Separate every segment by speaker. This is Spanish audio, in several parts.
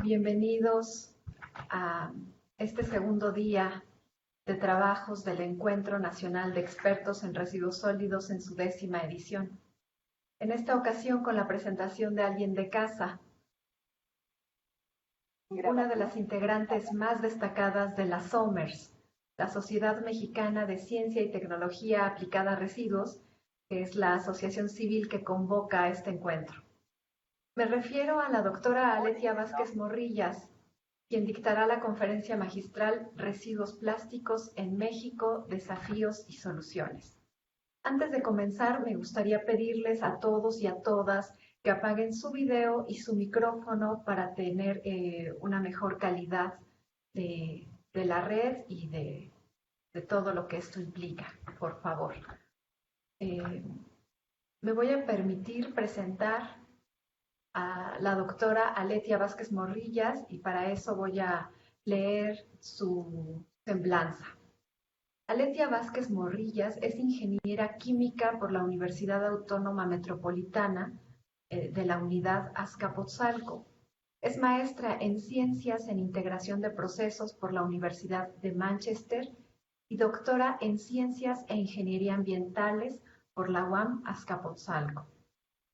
Speaker 1: Bienvenidos a este segundo día de trabajos del Encuentro Nacional de Expertos en Residuos Sólidos en su 10ª edición. En esta ocasión con la presentación de alguien de casa, una de las integrantes más destacadas de la SOMERS, la Sociedad Mexicana de Ciencia y Tecnología Aplicada a Residuos, que es la asociación civil que convoca a este encuentro. Me refiero a la doctora Aletia Vázquez Morrillas, quien dictará la conferencia magistral Residuos Plásticos en México, Desafíos y Soluciones. Antes de comenzar, me gustaría pedirles a todos y a todas que apaguen su video y su micrófono para tener una mejor calidad de la red y de todo lo que esto implica, por favor. Me voy a permitir presentar a la doctora Aletia Vázquez Morrillas y para eso voy a leer su semblanza. Aletia Vázquez Morrillas es ingeniera química por la Universidad Autónoma Metropolitana de la Unidad Azcapotzalco. Es maestra en Ciencias en Integración de Procesos por la Universidad de Manchester y doctora en Ciencias e Ingeniería Ambientales por la UAM Azcapotzalco.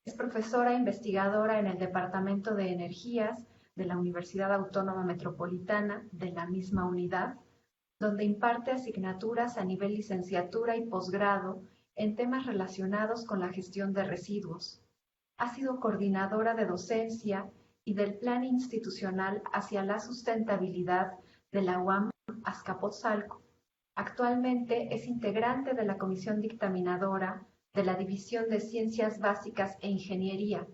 Speaker 1: Es profesora investigadora en el Departamento de Energías de la Universidad Autónoma Metropolitana de la misma unidad, donde imparte asignaturas a nivel licenciatura y posgrado en temas relacionados con la gestión de residuos. Ha sido coordinadora de docencia y del Plan Institucional hacia la Sustentabilidad de la UAM Azcapotzalco. Actualmente es integrante de la Comisión Dictaminadora de la División de Ciencias Básicas e Ingeniería,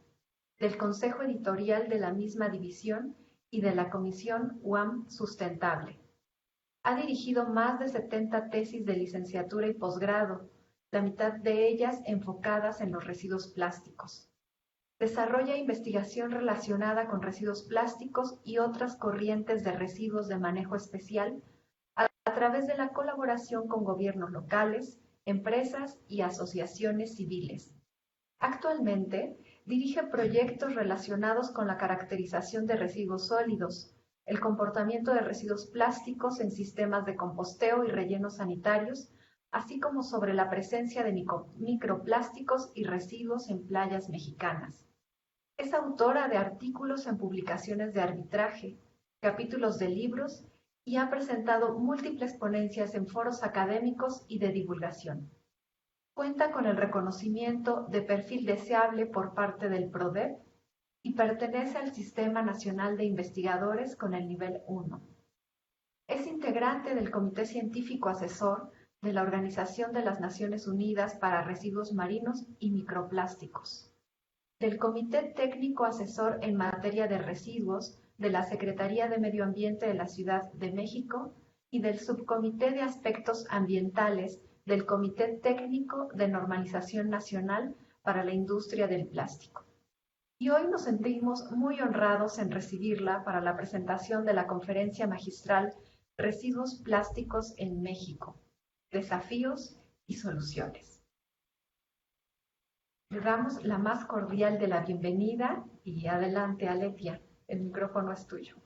Speaker 1: del Consejo Editorial de la misma división y de la Comisión UAM Sustentable. Ha dirigido más de 70 tesis de licenciatura y posgrado, la mitad de ellas enfocadas en los residuos plásticos. Desarrolla investigación relacionada con residuos plásticos y otras corrientes de residuos de manejo especial a través de la colaboración con gobiernos locales, empresas y asociaciones civiles. Actualmente dirige proyectos relacionados con la caracterización de residuos sólidos, el comportamiento de residuos plásticos en sistemas de composteo y rellenos sanitarios, así como sobre la presencia de microplásticos y residuos en playas mexicanas. Es autora de artículos en publicaciones de arbitraje, capítulos de libros y ha presentado múltiples ponencias en foros académicos y de divulgación. Cuenta con el reconocimiento de perfil deseable por parte del PRODEP y pertenece al Sistema Nacional de Investigadores con el nivel 1. Es integrante del Comité Científico Asesor de la Organización de las Naciones Unidas para Residuos Marinos y Microplásticos, del Comité Técnico Asesor en Materia de Residuos de la Secretaría de Medio Ambiente de la Ciudad de México y del Subcomité de Aspectos Ambientales del Comité Técnico de Normalización Nacional para la Industria del Plástico. Y hoy nos sentimos muy honrados en recibirla para la presentación de la conferencia magistral Residuos Plásticos en México, Desafíos y Soluciones. Le damos la más cordial de la bienvenida y adelante, Aletia, el micrófono es tuyo.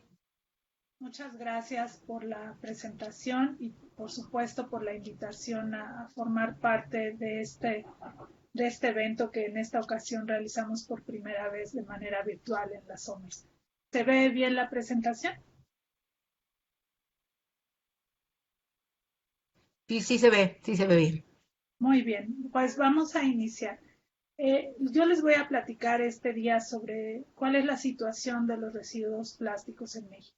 Speaker 2: Muchas gracias por la presentación y por supuesto por la invitación a formar parte de este evento que en esta ocasión realizamos por primera vez de manera virtual en las SOMERS. ¿Se ve bien la presentación?
Speaker 3: Sí se ve bien.
Speaker 2: Muy bien, pues vamos a iniciar. Yo les voy a platicar este día sobre cuál es la situación de los residuos plásticos en México.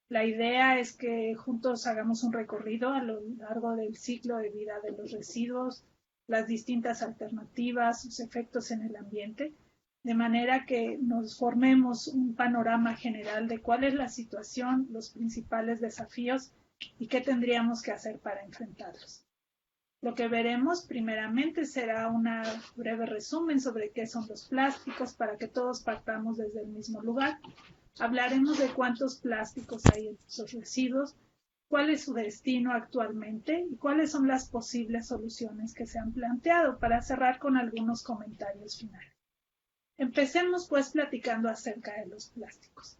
Speaker 2: La idea es que juntos hagamos un recorrido a lo largo del ciclo de vida de los residuos, las distintas alternativas, sus efectos en el ambiente, de manera que nos formemos un panorama general de cuál es la situación, los principales desafíos y qué tendríamos que hacer para enfrentarlos. Lo que veremos primeramente será un breve resumen sobre qué son los plásticos para que todos partamos desde el mismo lugar. Hablaremos de cuántos plásticos hay en esos residuos, cuál es su destino actualmente y cuáles son las posibles soluciones que se han planteado, para cerrar con algunos comentarios finales. Empecemos pues platicando acerca de los plásticos.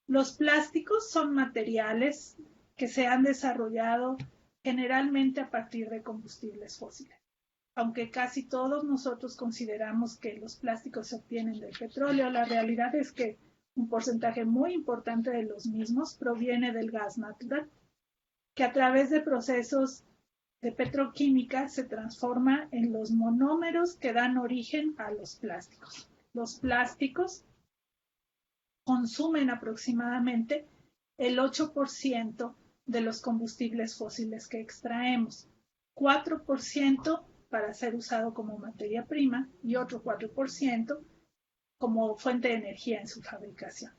Speaker 2: Los plásticos son materiales que se han desarrollado generalmente a partir de combustibles fósiles. Aunque casi todos nosotros consideramos que los plásticos se obtienen del petróleo, la realidad es que un porcentaje muy importante de los mismos proviene del gas natural, que a través de procesos de petroquímica se transforma en los monómeros que dan origen a los plásticos. Los plásticos consumen aproximadamente el 8% de los combustibles fósiles que extraemos, 4% para ser usado como materia prima y otro 4% como fuente de energía en su fabricación.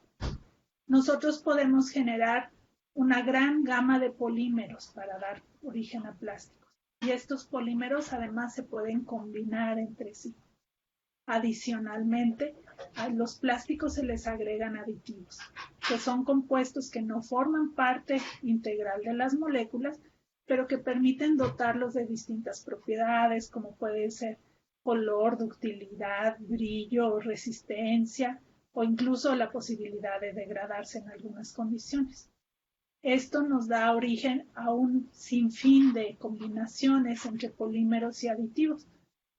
Speaker 2: Nosotros podemos generar una gran gama de polímeros para dar origen a plásticos. Y estos polímeros además se pueden combinar entre sí. Adicionalmente, a los plásticos se les agregan aditivos, que son compuestos que no forman parte integral de las moléculas, pero que permiten dotarlos de distintas propiedades, como puede ser color, ductilidad, brillo, resistencia o incluso la posibilidad de degradarse en algunas condiciones. Esto nos da origen a un sinfín de combinaciones entre polímeros y aditivos,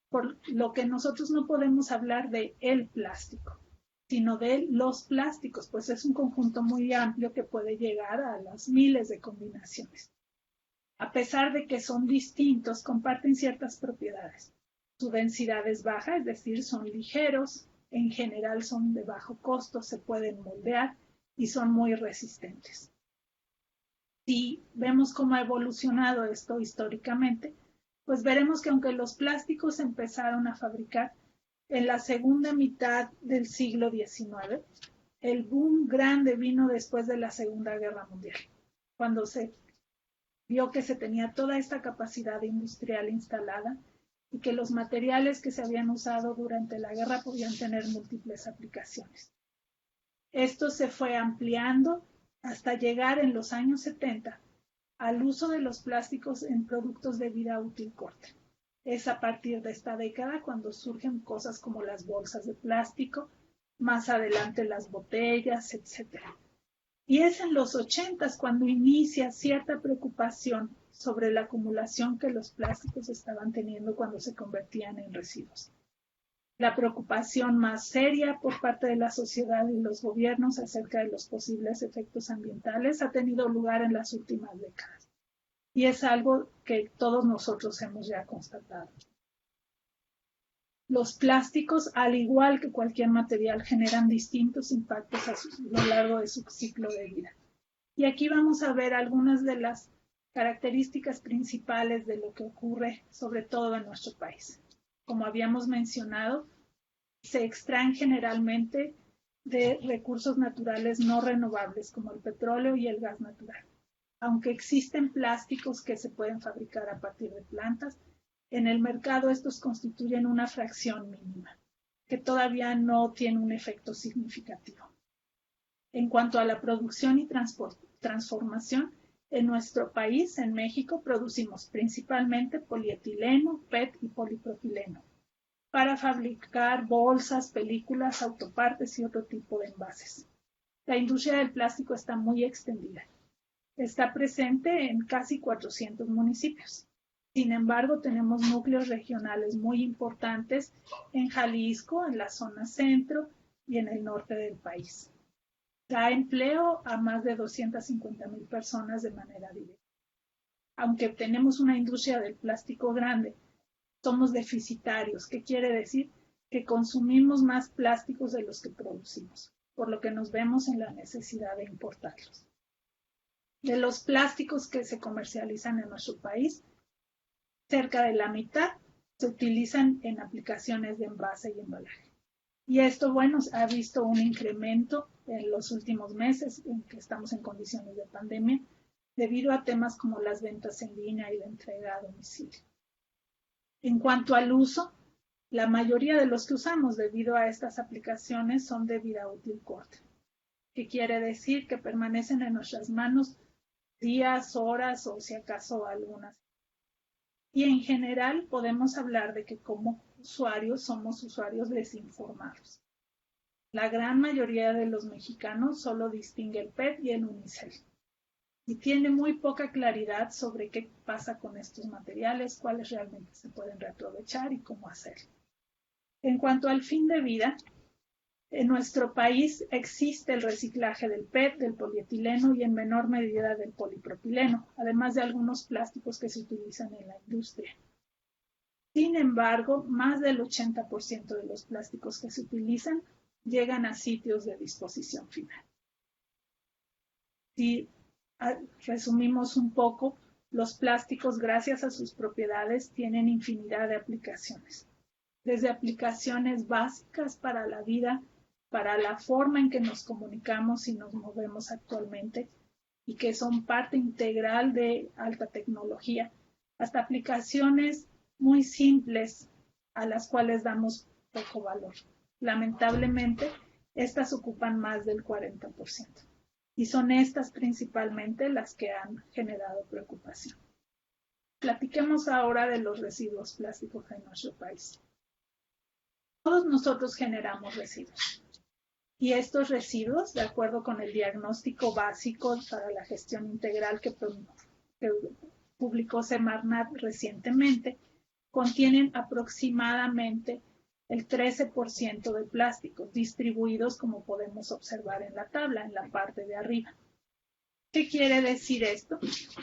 Speaker 2: por lo que nosotros no podemos hablar de el plástico, sino de los plásticos, pues es un conjunto muy amplio que puede llegar a las miles de combinaciones. A pesar de que son distintos, comparten ciertas propiedades. Su densidad es baja, es decir, son ligeros, en general son de bajo costo, se pueden moldear y son muy resistentes. Si vemos cómo ha evolucionado esto históricamente, pues veremos que aunque los plásticos se empezaron a fabricar en la segunda mitad del siglo XIX, el boom grande vino después de la Segunda Guerra Mundial, cuando se vio que se tenía toda esta capacidad industrial instalada y que los materiales que se habían usado durante la guerra podían tener múltiples aplicaciones. Esto se fue ampliando hasta llegar en los años 70 al uso de los plásticos en productos de vida útil corta. Es a partir de esta década cuando surgen cosas como las bolsas de plástico, más adelante las botellas, etc. Y es en los 80 cuando inicia cierta preocupación sobre la acumulación que los plásticos estaban teniendo cuando se convertían en residuos. La preocupación más seria por parte de la sociedad y los gobiernos acerca de los posibles efectos ambientales ha tenido lugar en las últimas décadas. Y es algo que todos nosotros hemos ya constatado. Los plásticos, al igual que cualquier material, generan distintos impactos a lo largo de su ciclo de vida. Y aquí vamos a ver algunas de las características principales de lo que ocurre, sobre todo en nuestro país. Como habíamos mencionado, se extraen generalmente de recursos naturales no renovables como el petróleo y el gas natural. Aunque existen plásticos que se pueden fabricar a partir de plantas, en el mercado estos constituyen una fracción mínima, que todavía no tiene un efecto significativo. En cuanto a la producción y transformación, en nuestro país, en México, producimos principalmente polietileno, PET y polipropileno para fabricar bolsas, películas, autopartes y otro tipo de envases. La industria del plástico está muy extendida. Está presente en casi 400 municipios. Sin embargo, tenemos núcleos regionales muy importantes en Jalisco, en la zona centro y en el norte del país. Da empleo a más de 250,000 personas de manera directa. Aunque tenemos una industria del plástico grande, somos deficitarios, que quiere decir que consumimos más plásticos de los que producimos, por lo que nos vemos en la necesidad de importarlos. De los plásticos que se comercializan en nuestro país, cerca de la mitad se utilizan en aplicaciones de envase y embalaje. Y esto, bueno, ha visto un incremento en los últimos meses en que estamos en condiciones de pandemia, debido a temas como las ventas en línea y la entrega a domicilio. En cuanto al uso, la mayoría de los que usamos debido a estas aplicaciones son de vida útil corta, que quiere decir que permanecen en nuestras manos días, horas o si acaso algunas. Y en general podemos hablar de que como usuarios somos usuarios desinformados. La gran mayoría de los mexicanos solo distingue el PET y el unicel y tiene muy poca claridad sobre qué pasa con estos materiales, cuáles realmente se pueden reaprovechar y cómo hacerlo. En cuanto al fin de vida, en nuestro país existe el reciclaje del PET, del polietileno y en menor medida del polipropileno, además de algunos plásticos que se utilizan en la industria. Sin embargo, más del 80% de los plásticos que se utilizan llegan a sitios de disposición final. Si resumimos un poco, los plásticos, gracias a sus propiedades, tienen infinidad de aplicaciones. Desde aplicaciones básicas para la vida, para la forma en que nos comunicamos y nos movemos actualmente, y que son parte integral de alta tecnología, hasta aplicaciones muy simples a las cuales damos poco valor. Lamentablemente, estas ocupan más del 40%. Y son estas principalmente las que han generado preocupación. Platiquemos ahora de los residuos plásticos en nuestro país. Todos nosotros generamos residuos. Y estos residuos, de acuerdo con el diagnóstico básico para la gestión integral que publicó Semarnat recientemente, contienen aproximadamente el 13% de plásticos distribuidos, como podemos observar en la tabla, en la parte de arriba. ¿Qué quiere decir esto?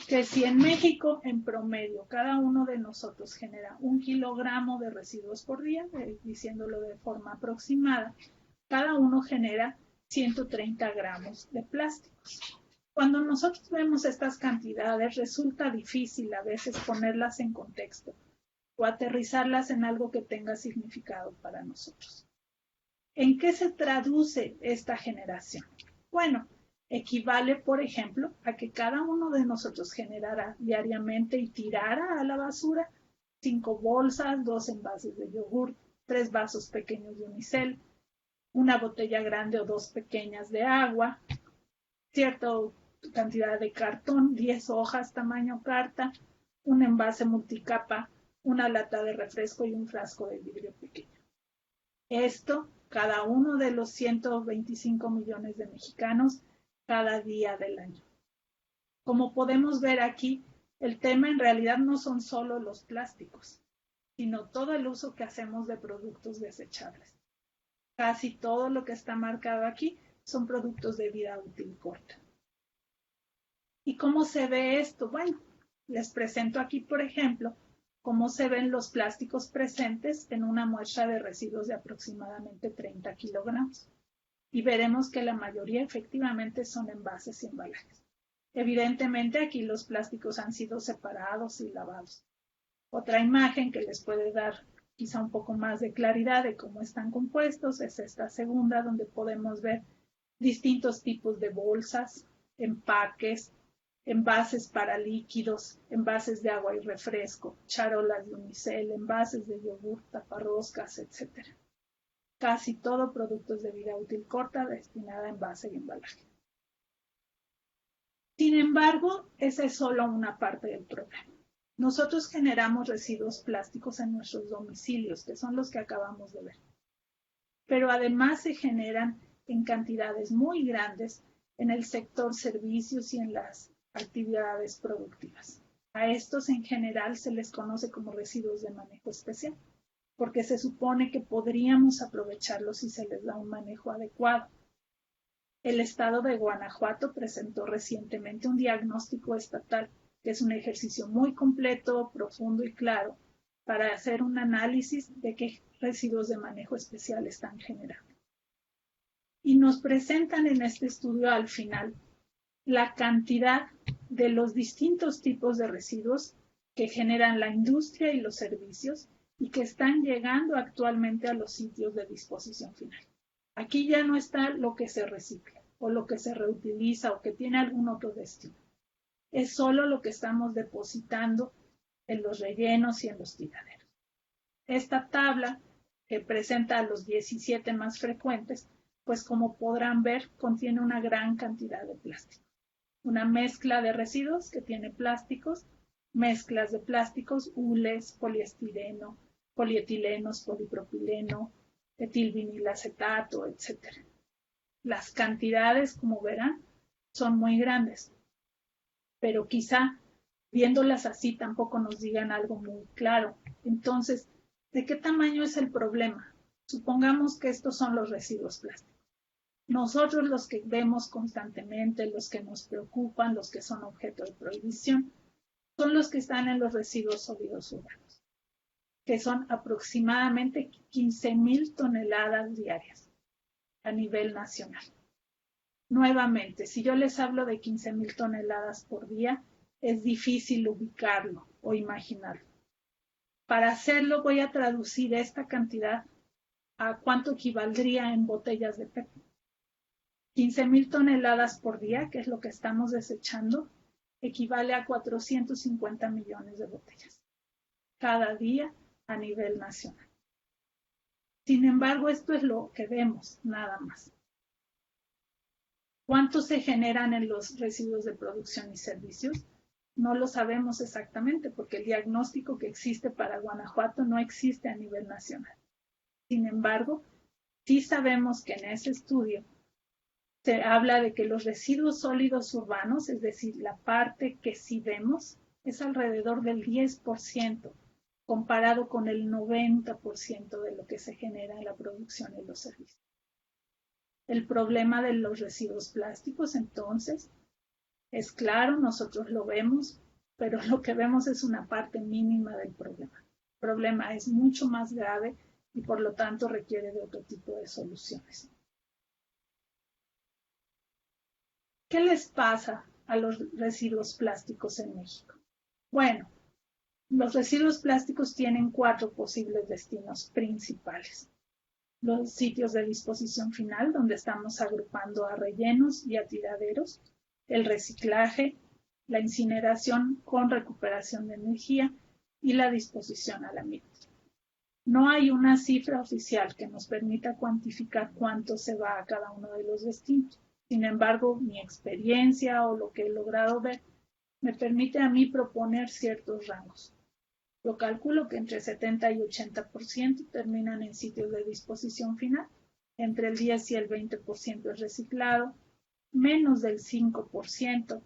Speaker 2: Que si en México, en promedio, cada uno de nosotros genera 1 kilogramo de residuos por día, diciéndolo de forma aproximada, cada uno genera 130 gramos de plásticos. Cuando nosotros vemos estas cantidades, resulta difícil a veces ponerlas en contexto o aterrizarlas en algo que tenga significado para nosotros. ¿En qué se traduce esta generación? Bueno, equivale, por ejemplo, a que cada uno de nosotros generara diariamente y tirara a la basura 5 bolsas, 2 envases de yogur, 3 vasos pequeños de unicel, una botella grande o 2 pequeñas de agua, cierta cantidad de cartón, 10 hojas tamaño carta, un envase multicapa, una lata de refresco y un frasco de vidrio pequeño. Esto, cada uno de los 125 millones de mexicanos cada día del año. Como podemos ver aquí, el tema en realidad no son solo los plásticos, sino todo el uso que hacemos de productos desechables. Casi todo lo que está marcado aquí son productos de vida útil corta. ¿Y cómo se ve esto? Bueno, les presento aquí, por ejemplo, cómo se ven los plásticos presentes en una muestra de residuos de aproximadamente 30 kilogramos. Y veremos que la mayoría efectivamente son envases y embalajes. Evidentemente aquí los plásticos han sido separados y lavados. Otra imagen que les puede dar quizá un poco más de claridad de cómo están compuestos es esta segunda, donde podemos ver distintos tipos de bolsas, empaques, envases para líquidos, envases de agua y refresco, charolas de unicel, envases de yogur, taparroscas, etc. Casi todo productos de vida útil corta destinada a envase y embalaje. Sin embargo, esa es solo una parte del problema. Nosotros generamos residuos plásticos en nuestros domicilios, que son los que acabamos de ver. Pero además se generan en cantidades muy grandes en el sector servicios y en las actividades productivas. A estos en general se les conoce como residuos de manejo especial, porque se supone que podríamos aprovecharlos si se les da un manejo adecuado. El estado de Guanajuato presentó recientemente un diagnóstico estatal, que es un ejercicio muy completo, profundo y claro, para hacer un análisis de qué residuos de manejo especial están generando. Y nos presentan en este estudio al final la cantidad de los distintos tipos de residuos que generan la industria y los servicios y que están llegando actualmente a los sitios de disposición final. Aquí ya no está lo que se recicla o lo que se reutiliza o que tiene algún otro destino. Es solo lo que estamos depositando en los rellenos y en los tiraderos. Esta tabla, que presenta a los 17 más frecuentes, pues como podrán ver, contiene una gran cantidad de plástico. Una mezcla de residuos que tiene plásticos, mezclas de plásticos, hules, poliestireno, polietilenos, polipropileno, etilvinilacetato, etc. Las cantidades, como verán, son muy grandes, pero quizá viéndolas así tampoco nos digan algo muy claro. Entonces, ¿de qué tamaño es el problema? Supongamos que estos son los residuos plásticos. Nosotros los que vemos constantemente, los que nos preocupan, los que son objeto de prohibición, son los que están en los residuos sólidos urbanos, que son aproximadamente 15,000 toneladas diarias a nivel nacional. Nuevamente, si yo les hablo de 15,000 toneladas por día, es difícil ubicarlo o imaginarlo. Para hacerlo voy a traducir esta cantidad a cuánto equivaldría en botellas de PET. 15,000 toneladas por día, que es lo que estamos desechando, equivale a 450 millones de botellas cada día a nivel nacional. Sin embargo, esto es lo que vemos, nada más. ¿Cuántos se generan en los residuos de producción y servicios? No lo sabemos exactamente porque el diagnóstico que existe para Guanajuato no existe a nivel nacional. Sin embargo, sí sabemos que en ese estudio se habla de que los residuos sólidos urbanos, es decir, la parte que sí vemos, es alrededor del 10%, comparado con el 90% de lo que se genera en la producción y los servicios. El problema de los residuos plásticos, entonces, es claro, nosotros lo vemos, pero lo que vemos es una parte mínima del problema. El problema es mucho más grave y por lo tanto requiere de otro tipo de soluciones. ¿Qué les pasa a los residuos plásticos en México? Bueno, los residuos plásticos tienen 4 posibles destinos principales. Los sitios de disposición final, donde estamos agrupando a rellenos y a tiraderos, el reciclaje, la incineración con recuperación de energía y la disposición al ambiente. No hay una cifra oficial que nos permita cuantificar cuánto se va a cada uno de los destinos. Sin embargo, mi experiencia o lo que he logrado ver me permite a mí proponer ciertos rangos. Yo calculo que entre 70 y 80% terminan en sitios de disposición final, entre el 10 y el 20% es reciclado, menos del 5%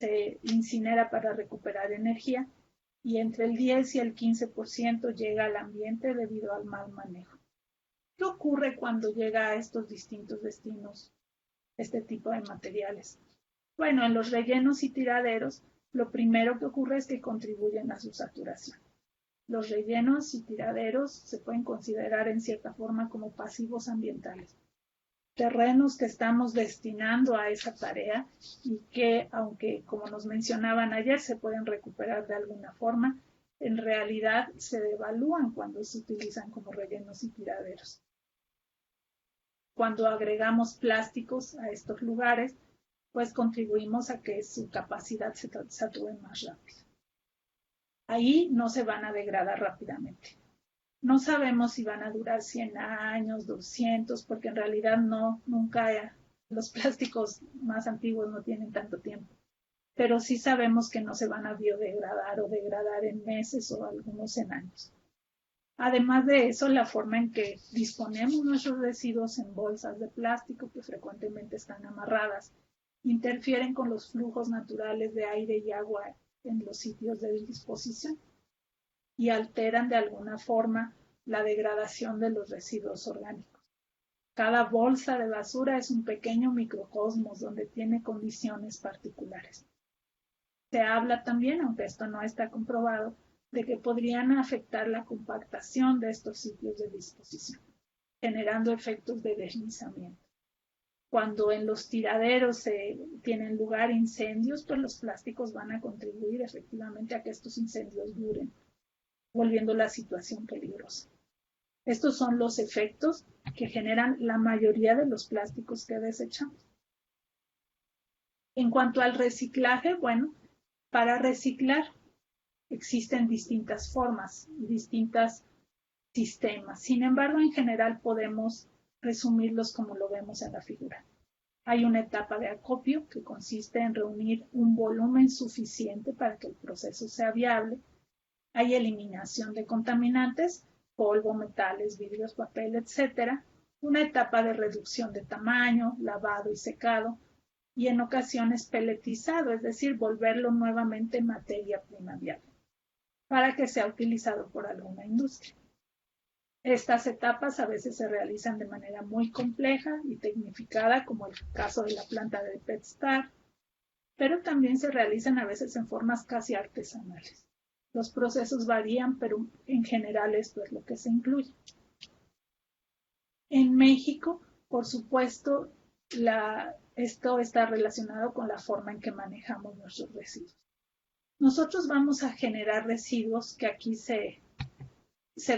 Speaker 2: se incinera para recuperar energía y entre el 10 y el 15% llega al ambiente debido al mal manejo. ¿Qué ocurre cuando llega a estos distintos destinos este tipo de materiales? Bueno, en los rellenos y tiraderos, lo primero que ocurre es que contribuyen a su saturación. Los rellenos y tiraderos se pueden considerar en cierta forma como pasivos ambientales. Terrenos que estamos destinando a esa tarea y que, aunque como nos mencionaban ayer, se pueden recuperar de alguna forma, en realidad se devalúan cuando se utilizan como rellenos y tiraderos. Cuando agregamos plásticos a estos lugares, pues contribuimos a que su capacidad se sature más rápido. Ahí no se van a degradar rápidamente. No sabemos si van a durar 100 años, 200, porque en realidad nunca los plásticos más antiguos no tienen tanto tiempo. Pero sí sabemos que no se van a biodegradar o degradar en meses o algunos en años. Además de eso, la forma en que disponemos nuestros residuos en bolsas de plástico, que frecuentemente están amarradas, interfieren con los flujos naturales de aire y agua en los sitios de disposición y alteran de alguna forma la degradación de los residuos orgánicos. Cada bolsa de basura es un pequeño microcosmos donde tiene condiciones particulares. Se habla también, aunque esto no está comprobado, de que podrían afectar la compactación de estos sitios de disposición, generando efectos de deslizamiento. Cuando en los tiraderos tienen lugar incendios, pues los plásticos van a contribuir efectivamente a que estos incendios duren, volviendo la situación peligrosa. Estos son los efectos que generan la mayoría de los plásticos que desechamos. En cuanto al reciclaje, bueno, para reciclar existen distintas formas y distintos sistemas. Sin embargo, en general podemos resumirlos como lo vemos en la figura. Hay una etapa de acopio que consiste en reunir un volumen suficiente para que el proceso sea viable. Hay eliminación de contaminantes, polvo, metales, vidrios, papel, etc., una etapa de reducción de tamaño, lavado y secado, y en ocasiones peletizado, es decir, volverlo nuevamente materia prima viable, para que sea utilizado por alguna industria. Estas etapas a veces se realizan de manera muy compleja y tecnificada, como el caso de la planta de PetStar, pero también se realizan a veces en formas casi artesanales. Los procesos varían, pero en general esto es lo que se incluye. En México, por supuesto, esto está relacionado con la forma en que manejamos nuestros residuos. Nosotros vamos a generar residuos que aquí se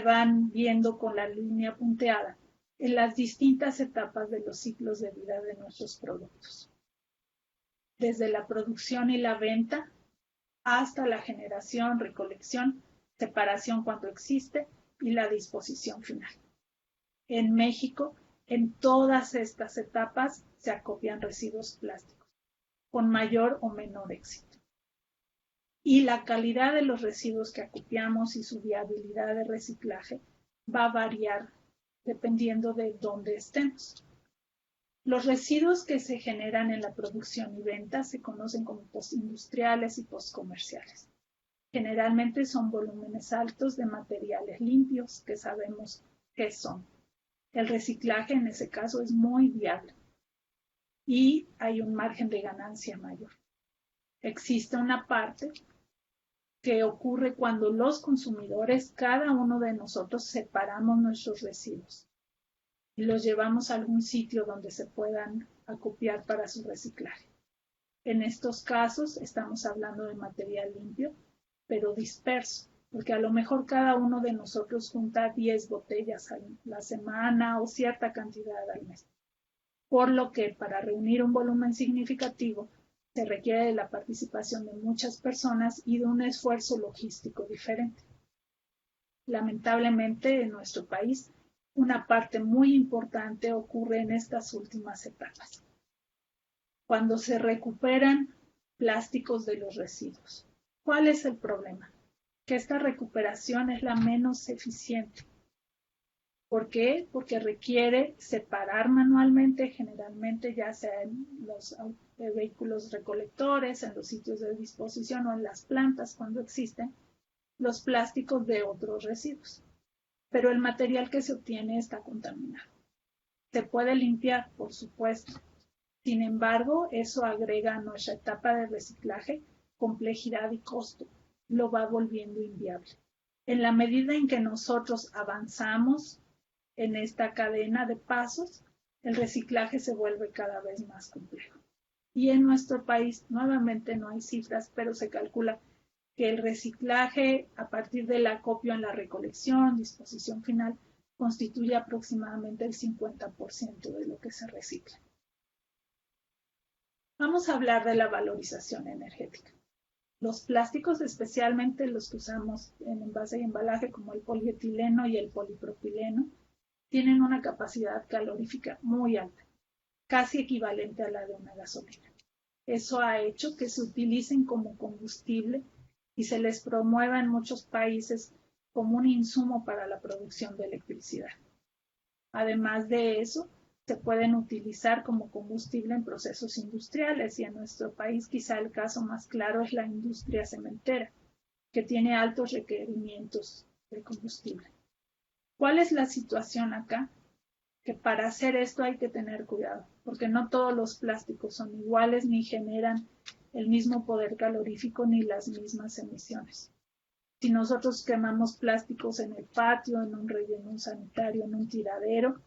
Speaker 2: van viendo con la línea punteada en las distintas etapas de los ciclos de vida de nuestros productos. Desde la producción y la venta hasta la generación, recolección, separación cuando existe y la disposición final. En México, en todas estas etapas se acopian residuos plásticos, con mayor o menor éxito. Y la calidad de los residuos que acopiamos y su viabilidad de reciclaje va a variar dependiendo de dónde estemos. Los residuos que se generan en la producción y venta se conocen como postindustriales y postcomerciales. Generalmente son volúmenes altos de materiales limpios que sabemos qué son. El reciclaje en ese caso es muy viable y hay un margen de ganancia mayor. Existe una parte que ocurre cuando los consumidores, cada uno de nosotros, separamos nuestros residuos y los llevamos a algún sitio donde se puedan acopiar para su reciclaje. En estos casos estamos hablando de material limpio, pero disperso, porque a lo mejor cada uno de nosotros junta 10 botellas a la semana o cierta cantidad al mes. Por lo que para reunir un volumen significativo se requiere de la participación de muchas personas y de un esfuerzo logístico diferente. Lamentablemente, en nuestro país, una parte muy importante ocurre en estas últimas etapas, cuando se recuperan plásticos de los residuos. ¿Cuál es el problema? Que esta recuperación es la menos eficiente. ¿Por qué? Porque requiere separar manualmente, generalmente ya sea en los vehículos recolectores, en los sitios de disposición o en las plantas cuando existen, los plásticos de otros residuos. Pero el material que se obtiene está contaminado. Se puede limpiar, por supuesto. Sin embargo, eso agrega a nuestra etapa de reciclaje complejidad y costo. Lo va volviendo inviable. En la medida en que nosotros avanzamos en esta cadena de pasos, el reciclaje se vuelve cada vez más complejo. Y en nuestro país, nuevamente no hay cifras, pero se calcula que el reciclaje a partir del acopio en la recolección, disposición final, constituye aproximadamente el 50% de lo que se recicla. Vamos a hablar de la valorización energética. Los plásticos, especialmente los que usamos en envase y embalaje como el polietileno y el polipropileno, tienen una capacidad calorífica muy alta, casi equivalente a la de una gasolina. Eso ha hecho que se utilicen como combustible y se les promueva en muchos países como un insumo para la producción de electricidad. Además de eso, se pueden utilizar como combustible en procesos industriales y en nuestro país quizá el caso más claro es la industria cementera, que tiene altos requerimientos de combustible. ¿Cuál es la situación acá? Que para hacer esto hay que tener cuidado, porque no todos los plásticos son iguales ni generan el mismo poder calorífico ni las mismas emisiones. Si nosotros quemamos plásticos en el patio, en un relleno sanitario, en un tiradero,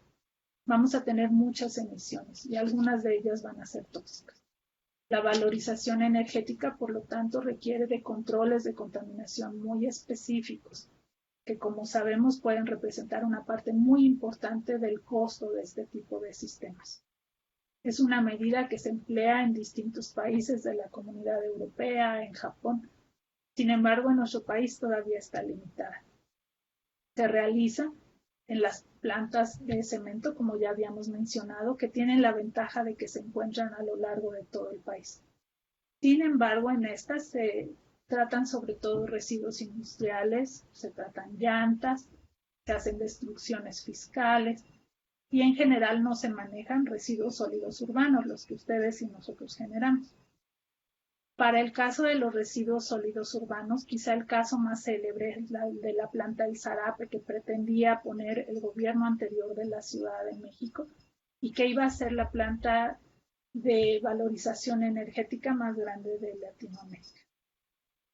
Speaker 2: vamos a tener muchas emisiones y algunas de ellas van a ser tóxicas. La valorización energética, por lo tanto, requiere de controles de contaminación muy específicos, que como sabemos pueden representar una parte muy importante del costo de este tipo de sistemas. Es una medida que se emplea en distintos países de la Comunidad Europea, en Japón. Sin embargo, en nuestro país todavía está limitada. Se realiza en las plantas de cemento, como ya habíamos mencionado, que tienen la ventaja de que se encuentran a lo largo de todo el país. Sin embargo, en estas se tratan sobre todo residuos industriales, se tratan llantas, se hacen destrucciones fiscales y en general no se manejan residuos sólidos urbanos, los que ustedes y nosotros generamos. Para el caso de los residuos sólidos urbanos, quizá el caso más célebre es el de la planta del Zarape que pretendía poner el gobierno anterior de la Ciudad de México y que iba a ser la planta de valorización energética más grande de Latinoamérica.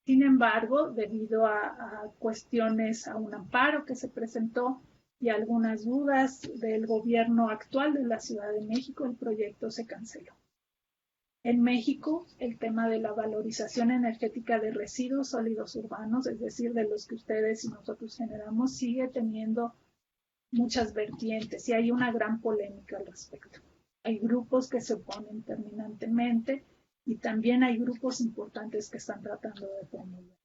Speaker 2: Sin embargo, debido a cuestiones, a un amparo que se presentó y algunas dudas del gobierno actual de la Ciudad de México, el proyecto se canceló. En México, el tema de la valorización energética de residuos sólidos urbanos, es decir, de los que ustedes y nosotros generamos, sigue teniendo muchas vertientes y hay una gran polémica al respecto. Hay grupos que se oponen terminantemente y también hay grupos importantes que están tratando de promover.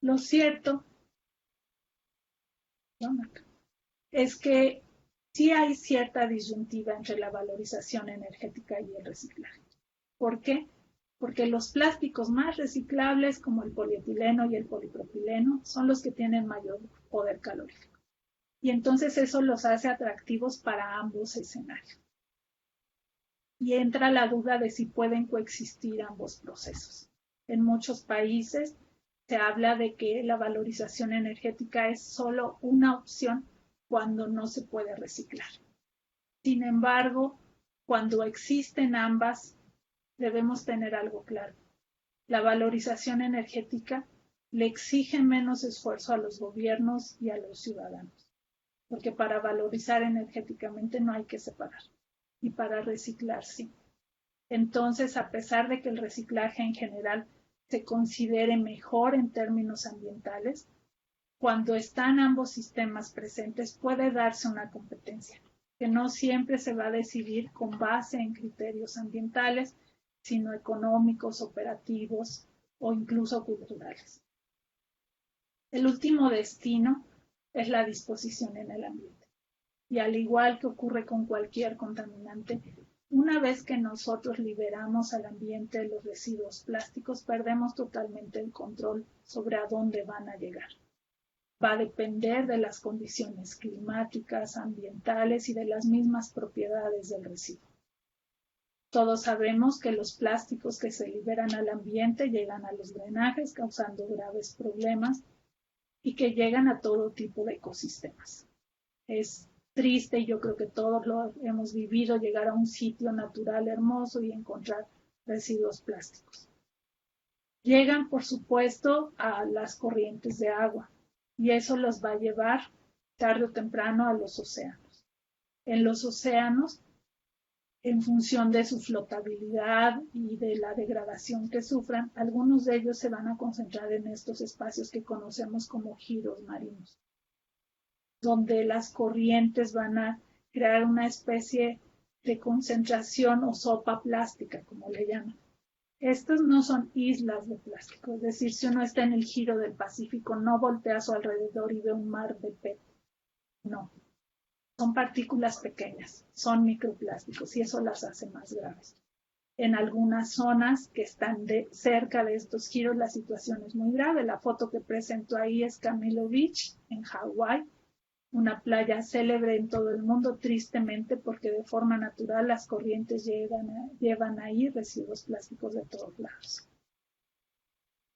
Speaker 2: Lo cierto es que sí hay cierta disyuntiva entre la valorización energética y el reciclaje. ¿Por qué? Porque los plásticos más reciclables, como el polietileno y el polipropileno, son los que tienen mayor poder calorífico. Y entonces eso los hace atractivos para ambos escenarios. Y entra la duda de si pueden coexistir ambos procesos. En muchos países se habla de que la valorización energética es solo una opción cuando no se puede reciclar. Sin embargo, cuando existen ambas, debemos tener algo claro. La valorización energética le exige menos esfuerzo a los gobiernos y a los ciudadanos, porque para valorizar energéticamente no hay que separar, y para reciclar sí. Entonces, a pesar de que el reciclaje en general se considere mejor en términos ambientales, cuando están ambos sistemas presentes puede darse una competencia, que no siempre se va a decidir con base en criterios ambientales, sino económicos, operativos o incluso culturales. El último destino es la disposición en el ambiente. Y al igual que ocurre con cualquier contaminante, una vez que nosotros liberamos al ambiente los residuos plásticos, perdemos totalmente el control sobre a dónde van a llegar. Va a depender de las condiciones climáticas, ambientales y de las mismas propiedades del residuo. Todos sabemos que los plásticos que se liberan al ambiente llegan a los drenajes causando graves problemas y que llegan a todo tipo de ecosistemas. Es triste y yo creo que todos lo hemos vivido, llegar a un sitio natural hermoso y encontrar residuos plásticos. Llegan, por supuesto, a las corrientes de agua y eso los va a llevar tarde o temprano a los océanos. En los océanos, en función de su flotabilidad y de la degradación que sufran, algunos de ellos se van a concentrar en estos espacios que conocemos como giros marinos, donde las corrientes van a crear una especie de concentración o sopa plástica, como le llaman. Estas no son islas de plástico, es decir, si uno está en el giro del Pacífico, no voltea a su alrededor y ve un mar de PET. No. Son partículas pequeñas, son microplásticos y eso las hace más graves. En algunas zonas que están cerca de estos giros la situación es muy grave. La foto que presento ahí es Camilo Beach, en Hawái, una playa célebre en todo el mundo, tristemente porque de forma natural las corrientes llevan ahí residuos plásticos de todos lados.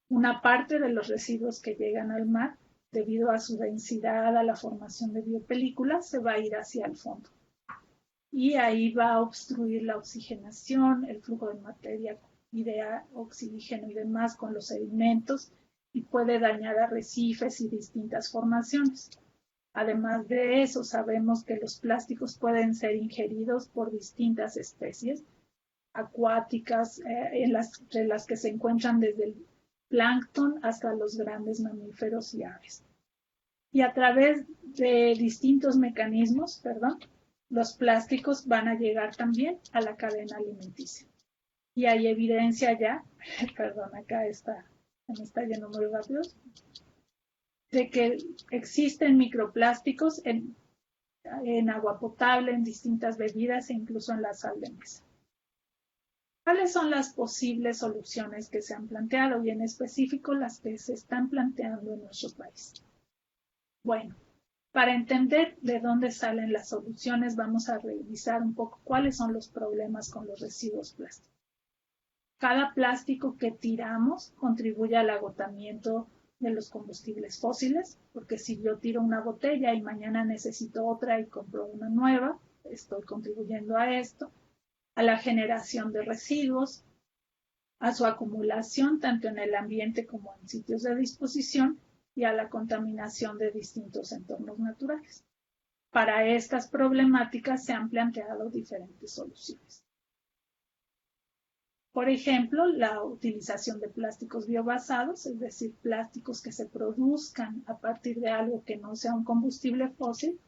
Speaker 2: Una parte de los residuos que llegan al mar, debido a su densidad, a la formación de biopelículas, se va a ir hacia el fondo. Y ahí va a obstruir la oxigenación, el flujo de materia y de oxígeno y demás con los sedimentos y puede dañar arrecifes y distintas formaciones. Además de eso, sabemos que los plásticos pueden ser ingeridos por distintas especies acuáticas, entre las que se encuentran desde el plancton hasta los grandes mamíferos y aves. Y a través de distintos mecanismos, los plásticos van a llegar también a la cadena alimenticia. Y hay evidencia ya, acá me está yendo muy rápido, de que existen microplásticos en agua potable, en distintas bebidas e incluso en la sal de mesa. ¿Cuáles son las posibles soluciones que se han planteado y en específico las que se están planteando en nuestro país? Bueno, Para entender de dónde salen las soluciones, vamos a revisar un poco cuáles son los problemas con los residuos plásticos. Cada plástico que tiramos contribuye al agotamiento de los combustibles fósiles, porque si yo tiro una botella y mañana necesito otra y compro una nueva, estoy contribuyendo a esto, a la generación de residuos, a su acumulación tanto en el ambiente como en sitios de disposición y a la contaminación de distintos entornos naturales. Para estas problemáticas se han planteado diferentes soluciones. Por ejemplo, la utilización de plásticos biobasados, es decir, plásticos que se produzcan a partir de algo que no sea un combustible fósil,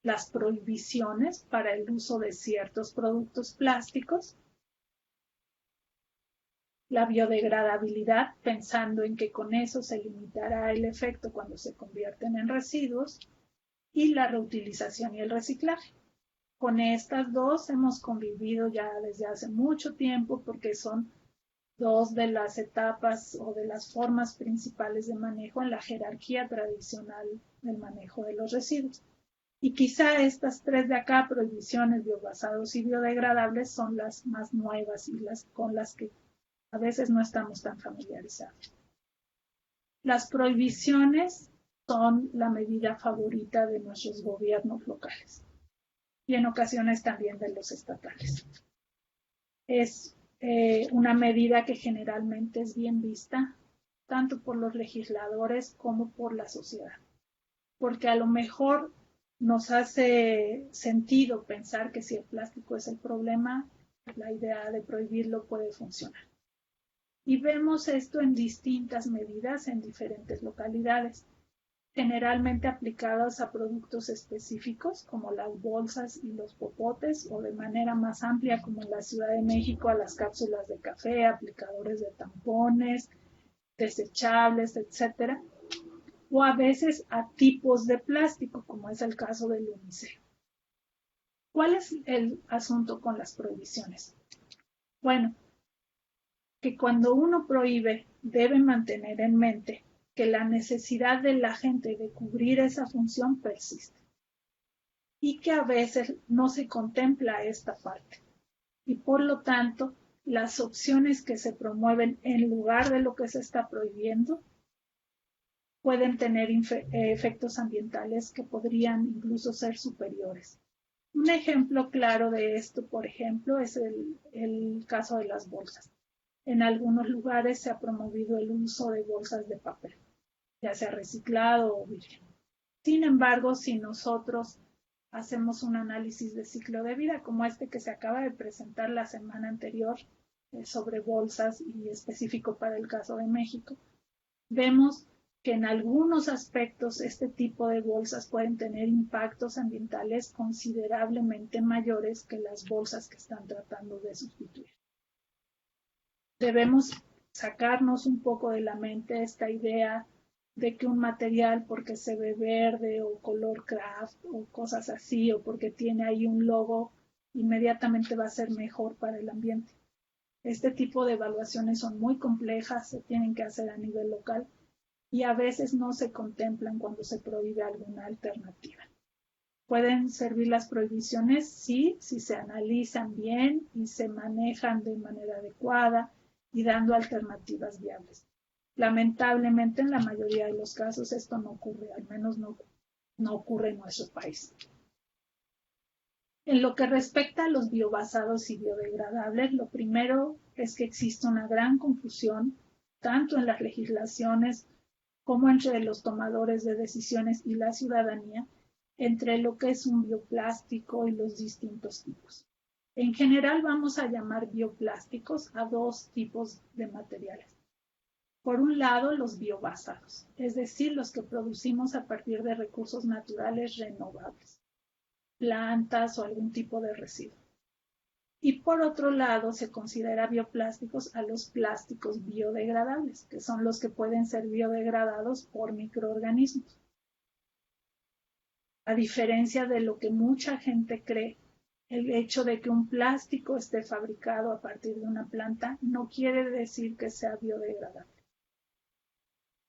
Speaker 2: las prohibiciones para el uso de ciertos productos plásticos, la biodegradabilidad, pensando en que con eso se limitará el efecto cuando se convierten en residuos, y la reutilización y el reciclaje. Con estas dos hemos convivido ya desde hace mucho tiempo porque son dos de las etapas o de las formas principales de manejo en la jerarquía tradicional del manejo de los residuos. Y quizá estas tres de acá, prohibiciones, biobasados y biodegradables, son las más nuevas y las con las que a veces no estamos tan familiarizados. Las prohibiciones son la medida favorita de nuestros gobiernos locales y en ocasiones también de los estatales. Es una medida que generalmente es bien vista tanto por los legisladores como por la sociedad, porque a lo mejor nos hace sentido pensar que si el plástico es el problema, la idea de prohibirlo puede funcionar. Y vemos esto en distintas medidas en diferentes localidades, generalmente aplicadas a productos específicos como las bolsas y los popotes, o de manera más amplia como en la Ciudad de México a las cápsulas de café, aplicadores de tampones, desechables, etcétera, o a veces a tipos de plástico como es el caso del unicel. ¿Cuál es el asunto con las prohibiciones? Bueno, que cuando uno prohíbe debe mantener en mente que la necesidad de la gente de cubrir esa función persiste y que a veces no se contempla esta parte. Y por lo tanto, las opciones que se promueven en lugar de lo que se está prohibiendo pueden tener efectos ambientales que podrían incluso ser superiores. Un ejemplo claro de esto, por ejemplo, es el caso de las bolsas. En algunos lugares se ha promovido el uso de bolsas de papel, ya sea reciclado o virgen. Sin embargo, si nosotros hacemos un análisis de ciclo de vida, como este que se acaba de presentar la semana anterior sobre bolsas y específico para el caso de México, vemos que en algunos aspectos este tipo de bolsas pueden tener impactos ambientales considerablemente mayores que las bolsas que están tratando de sustituir. Debemos sacarnos un poco de la mente esta idea de que un material porque se ve verde o color craft o cosas así o porque tiene ahí un logo inmediatamente va a ser mejor para el ambiente. Este tipo de evaluaciones son muy complejas, se tienen que hacer a nivel local y a veces no se contemplan cuando se prohíbe alguna alternativa. ¿Pueden servir las prohibiciones? Sí, si se analizan bien y se manejan de manera adecuada y dando alternativas viables. Lamentablemente, en la mayoría de los casos esto no ocurre, al menos no ocurre en nuestro país. En lo que respecta a los biobasados y biodegradables, lo primero es que existe una gran confusión, tanto en las legislaciones como entre los tomadores de decisiones y la ciudadanía, entre lo que es un bioplástico y los distintos tipos. En general vamos a llamar bioplásticos a dos tipos de materiales. Por un lado, los biobasados, es decir, los que producimos a partir de recursos naturales renovables, plantas o algún tipo de residuo. Y por otro lado, se considera bioplásticos a los plásticos biodegradables, que son los que pueden ser biodegradados por microorganismos. A diferencia de lo que mucha gente cree, el hecho de que un plástico esté fabricado a partir de una planta no quiere decir que sea biodegradable.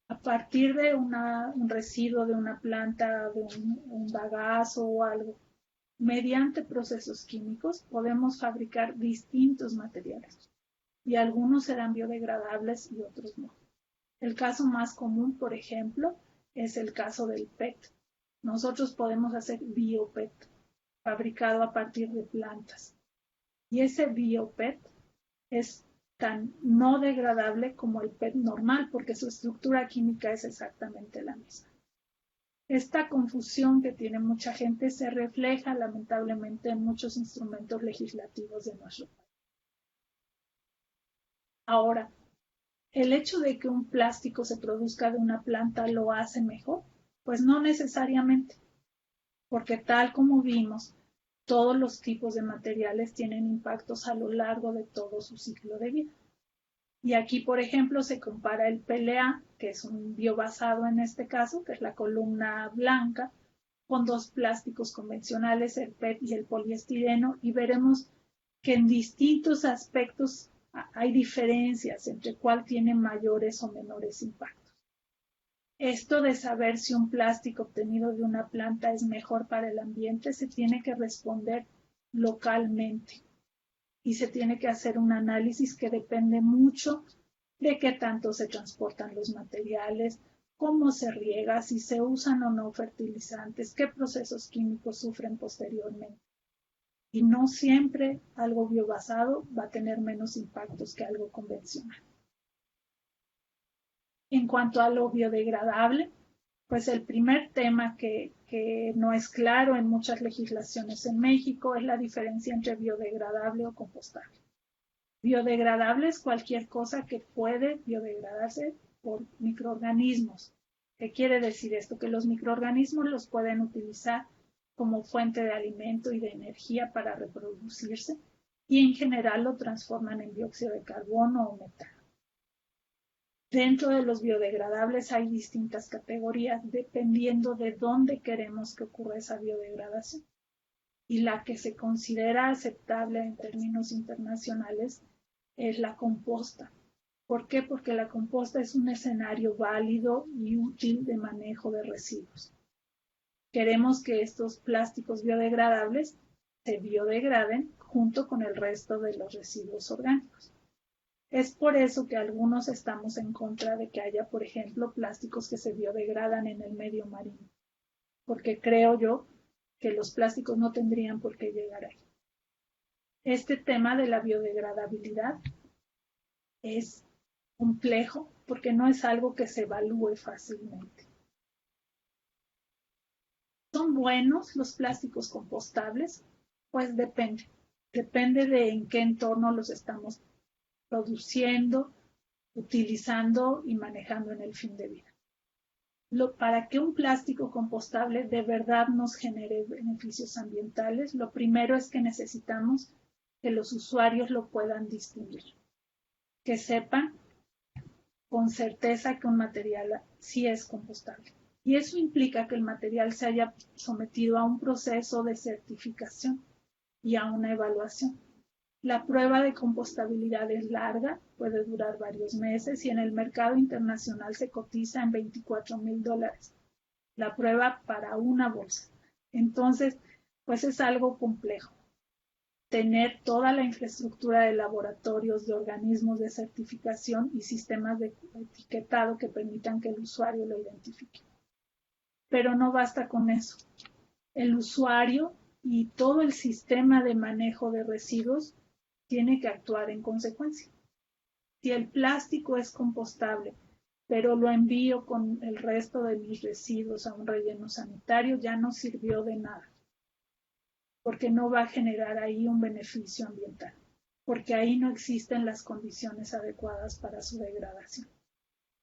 Speaker 2: A partir de un residuo de una planta, de un bagazo o algo, mediante procesos químicos podemos fabricar distintos materiales y algunos serán biodegradables y otros no. El caso más común, por ejemplo, es el caso del PET. Nosotros podemos hacer BioPET, fabricado a partir de plantas. Y ese BioPET es tan no degradable como el PET normal, porque su estructura química es exactamente la misma. Esta confusión que tiene mucha gente se refleja lamentablemente en muchos instrumentos legislativos de nuestro país. Ahora, ¿el hecho de que un plástico se produzca de una planta lo hace mejor? Pues no necesariamente, porque tal como vimos, todos los tipos de materiales tienen impactos a lo largo de todo su ciclo de vida. Y aquí, por ejemplo, se compara el PLA, que es un biobasado en este caso, que es la columna blanca, con dos plásticos convencionales, el PET y el poliestireno, y veremos que en distintos aspectos hay diferencias entre cuál tiene mayores o menores impactos. Esto de saber si un plástico obtenido de una planta es mejor para el ambiente se tiene que responder localmente y se tiene que hacer un análisis que depende mucho de qué tanto se transportan los materiales, cómo se riega, si se usan o no fertilizantes, qué procesos químicos sufren posteriormente. Y no siempre algo biobasado va a tener menos impactos que algo convencional. En cuanto a lo biodegradable, pues el primer tema que no es claro en muchas legislaciones en México es la diferencia entre biodegradable o compostable. Biodegradable es cualquier cosa que puede biodegradarse por microorganismos. ¿Qué quiere decir esto? Que los microorganismos los pueden utilizar como fuente de alimento y de energía para reproducirse y en general lo transforman en dióxido de carbono o metano. Dentro de los biodegradables hay distintas categorías dependiendo de dónde queremos que ocurra esa biodegradación. Y la que se considera aceptable en términos internacionales es la composta. ¿Por qué? Porque la composta es un escenario válido y útil de manejo de residuos. Queremos que estos plásticos biodegradables se biodegraden junto con el resto de los residuos orgánicos. Es por eso que algunos estamos en contra de que haya, por ejemplo, plásticos que se biodegradan en el medio marino, porque creo yo que los plásticos no tendrían por qué llegar ahí. Este tema de la biodegradabilidad es complejo porque no es algo que se evalúe fácilmente. ¿Son buenos los plásticos compostables? Pues depende. Depende de en qué entorno los estamos produciendo, utilizando y manejando en el fin de vida. Para que un plástico compostable de verdad nos genere beneficios ambientales, lo primero es que necesitamos que los usuarios lo puedan distinguir, que sepan con certeza que un material sí es compostable. Y eso implica que el material se haya sometido a un proceso de certificación y a una evaluación. La prueba de compostabilidad es larga, puede durar varios meses y en el mercado internacional se cotiza en $24,000. La prueba para una bolsa. Entonces, pues es algo complejo. Tener toda la infraestructura de laboratorios, de organismos de certificación y sistemas de etiquetado que permitan que el usuario lo identifique. Pero no basta con eso. El usuario y todo el sistema de manejo de residuos tiene que actuar en consecuencia. Si el plástico es compostable, pero lo envío con el resto de mis residuos a un relleno sanitario, ya no sirvió de nada, porque no va a generar ahí un beneficio ambiental, porque ahí no existen las condiciones adecuadas para su degradación.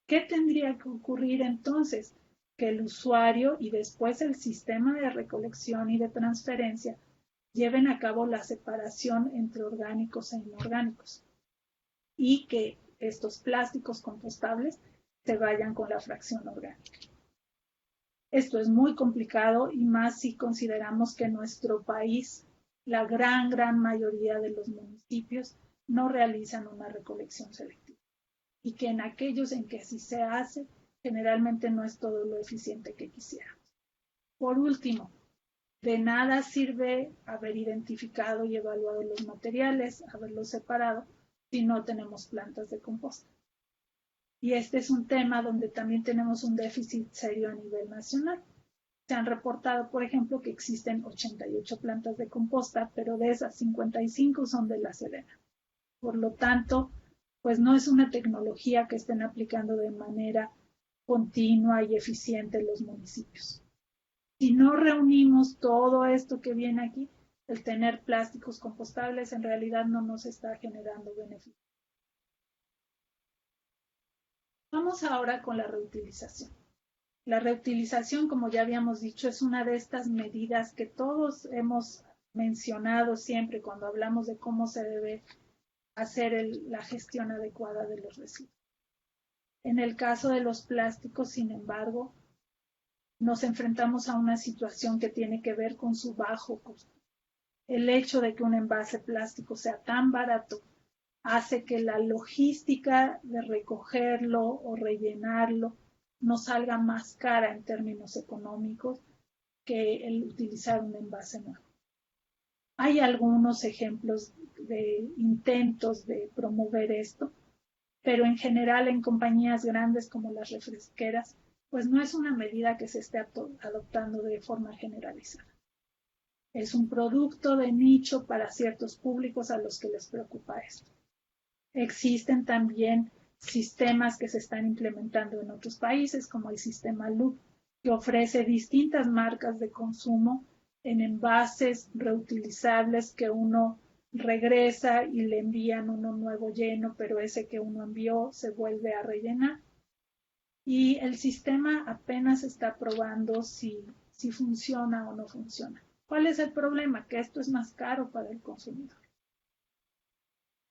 Speaker 2: ¿Qué tendría que ocurrir entonces? Que el usuario y después el sistema de recolección y de transferencia lleven a cabo la separación entre orgánicos e inorgánicos y que estos plásticos compostables se vayan con la fracción orgánica. Esto es muy complicado y más si consideramos que en nuestro país la gran mayoría de los municipios no realizan una recolección selectiva y que en aquellos en que sí se hace generalmente no es todo lo eficiente que quisiéramos. Por último, de nada sirve haber identificado y evaluado los materiales, haberlos separado, si no tenemos plantas de composta. Y este es un tema donde también tenemos un déficit serio a nivel nacional. Se han reportado, por ejemplo, que existen 88 plantas de composta, pero de esas 55 son de la Sedena. Por lo tanto, pues no es una tecnología que estén aplicando de manera continua y eficiente en los municipios. Si no reunimos todo esto que viene aquí, el tener plásticos compostables en realidad no nos está generando beneficios. Vamos ahora con la reutilización. La reutilización, como ya habíamos dicho, es una de estas medidas que todos hemos mencionado siempre cuando hablamos de cómo se debe hacer la gestión adecuada de los residuos. En el caso de los plásticos, sin embargo, nos enfrentamos a una situación que tiene que ver con su bajo costo. El hecho de que un envase plástico sea tan barato hace que la logística de recogerlo o rellenarlo nos salga más cara en términos económicos que el utilizar un envase nuevo. Hay algunos ejemplos de intentos de promover esto, pero en general en compañías grandes como las refresqueras, pues no es una medida que se esté adoptando de forma generalizada. Es un producto de nicho para ciertos públicos a los que les preocupa esto. Existen también sistemas que se están implementando en otros países, como el sistema Loop, que ofrece distintas marcas de consumo en envases reutilizables que uno regresa y le envían uno nuevo lleno, pero ese que uno envió se vuelve a rellenar. Y el sistema apenas está probando si funciona o no funciona. ¿Cuál es el problema? Que esto es más caro para el consumidor,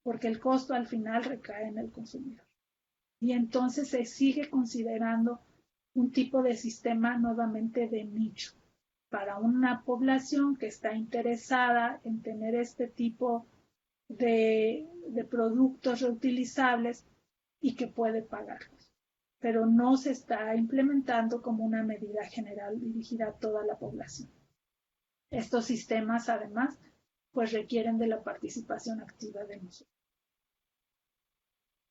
Speaker 2: porque el costo al final recae en el consumidor. Y entonces se sigue considerando un tipo de sistema nuevamente de nicho para una población que está interesada en tener este tipo de productos reutilizables y que puede pagarlos. Pero no se está implementando como una medida general dirigida a toda la población. Estos sistemas, además, pues requieren de la participación activa de nosotros.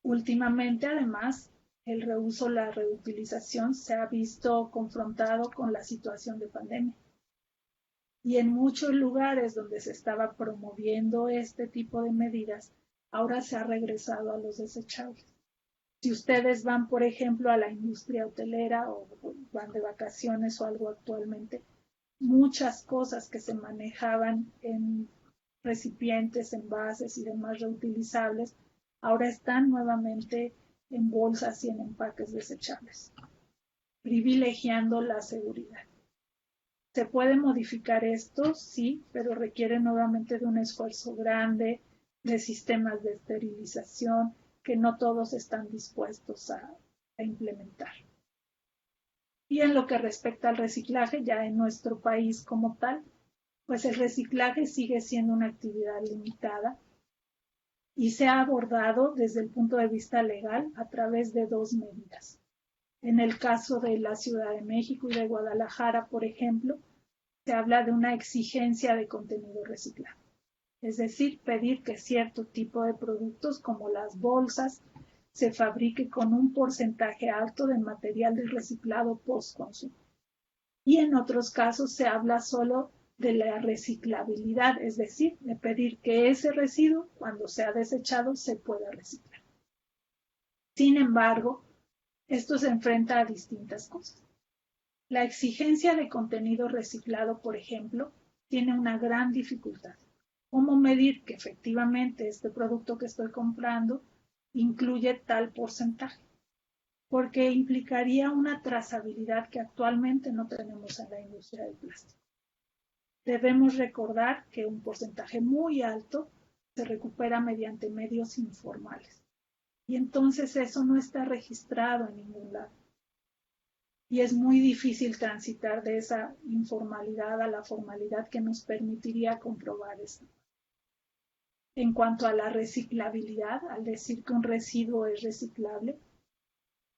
Speaker 2: Últimamente, además, el reuso, la reutilización se ha visto confrontado con la situación de pandemia. Y en muchos lugares donde se estaba promoviendo este tipo de medidas, ahora se ha regresado a los desechables. Si ustedes van, por ejemplo, a la industria hotelera o van de vacaciones o algo actualmente, muchas cosas que se manejaban en recipientes, envases y demás reutilizables, ahora están nuevamente en bolsas y en empaques desechables, privilegiando la seguridad. ¿Se puede modificar esto? Sí, pero requiere nuevamente de un esfuerzo grande, de sistemas de esterilización que no todos están dispuestos a implementar. Y en lo que respecta al reciclaje, ya en nuestro país como tal, pues el reciclaje sigue siendo una actividad limitada y se ha abordado desde el punto de vista legal a través de dos medidas. En el caso de la Ciudad de México y de Guadalajara, por ejemplo, se habla de una exigencia de contenido reciclado, es decir, pedir que cierto tipo de productos como las bolsas se fabrique con un porcentaje alto de material de reciclado post-consumo. Y en otros casos se habla solo de la reciclabilidad, es decir, de pedir que ese residuo, cuando sea desechado, se pueda reciclar. Sin embargo, esto se enfrenta a distintas cosas. La exigencia de contenido reciclado, por ejemplo, tiene una gran dificultad. ¿Cómo medir que efectivamente este producto que estoy comprando incluye tal porcentaje? Porque implicaría una trazabilidad que actualmente no tenemos en la industria del plástico. Debemos recordar que un porcentaje muy alto se recupera mediante medios informales. Y entonces eso no está registrado en ningún lado. Y es muy difícil transitar de esa informalidad a la formalidad que nos permitiría comprobar esto. En cuanto a la reciclabilidad, al decir que un residuo es reciclable,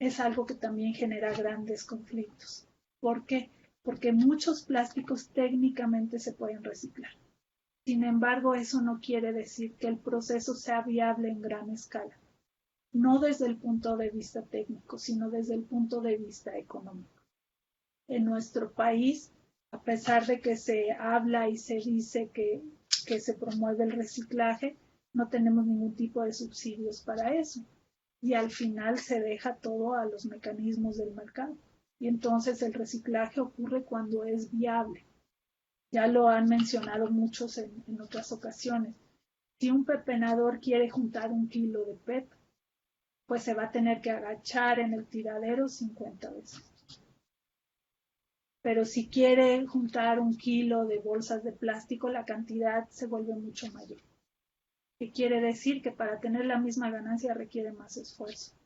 Speaker 2: es algo que también genera grandes conflictos. ¿Por qué? Porque muchos plásticos técnicamente se pueden reciclar. Sin embargo, eso no quiere decir que el proceso sea viable en gran escala, no desde el punto de vista técnico, sino desde el punto de vista económico. En nuestro país, a pesar de que se habla y se dice que se promueve el reciclaje, no tenemos ningún tipo de subsidios para eso. Y al final se deja todo a los mecanismos del mercado. Y entonces el reciclaje ocurre cuando es viable. Ya lo han mencionado muchos en otras ocasiones. Si un pepenador quiere juntar 1 kilo de PET, pues se va a tener que agachar en el tiradero 50 veces. Pero si quiere juntar 1 kilo de bolsas de plástico, la cantidad se vuelve mucho mayor. ¿Qué quiere decir? Que para tener la misma ganancia requiere más esfuerzo.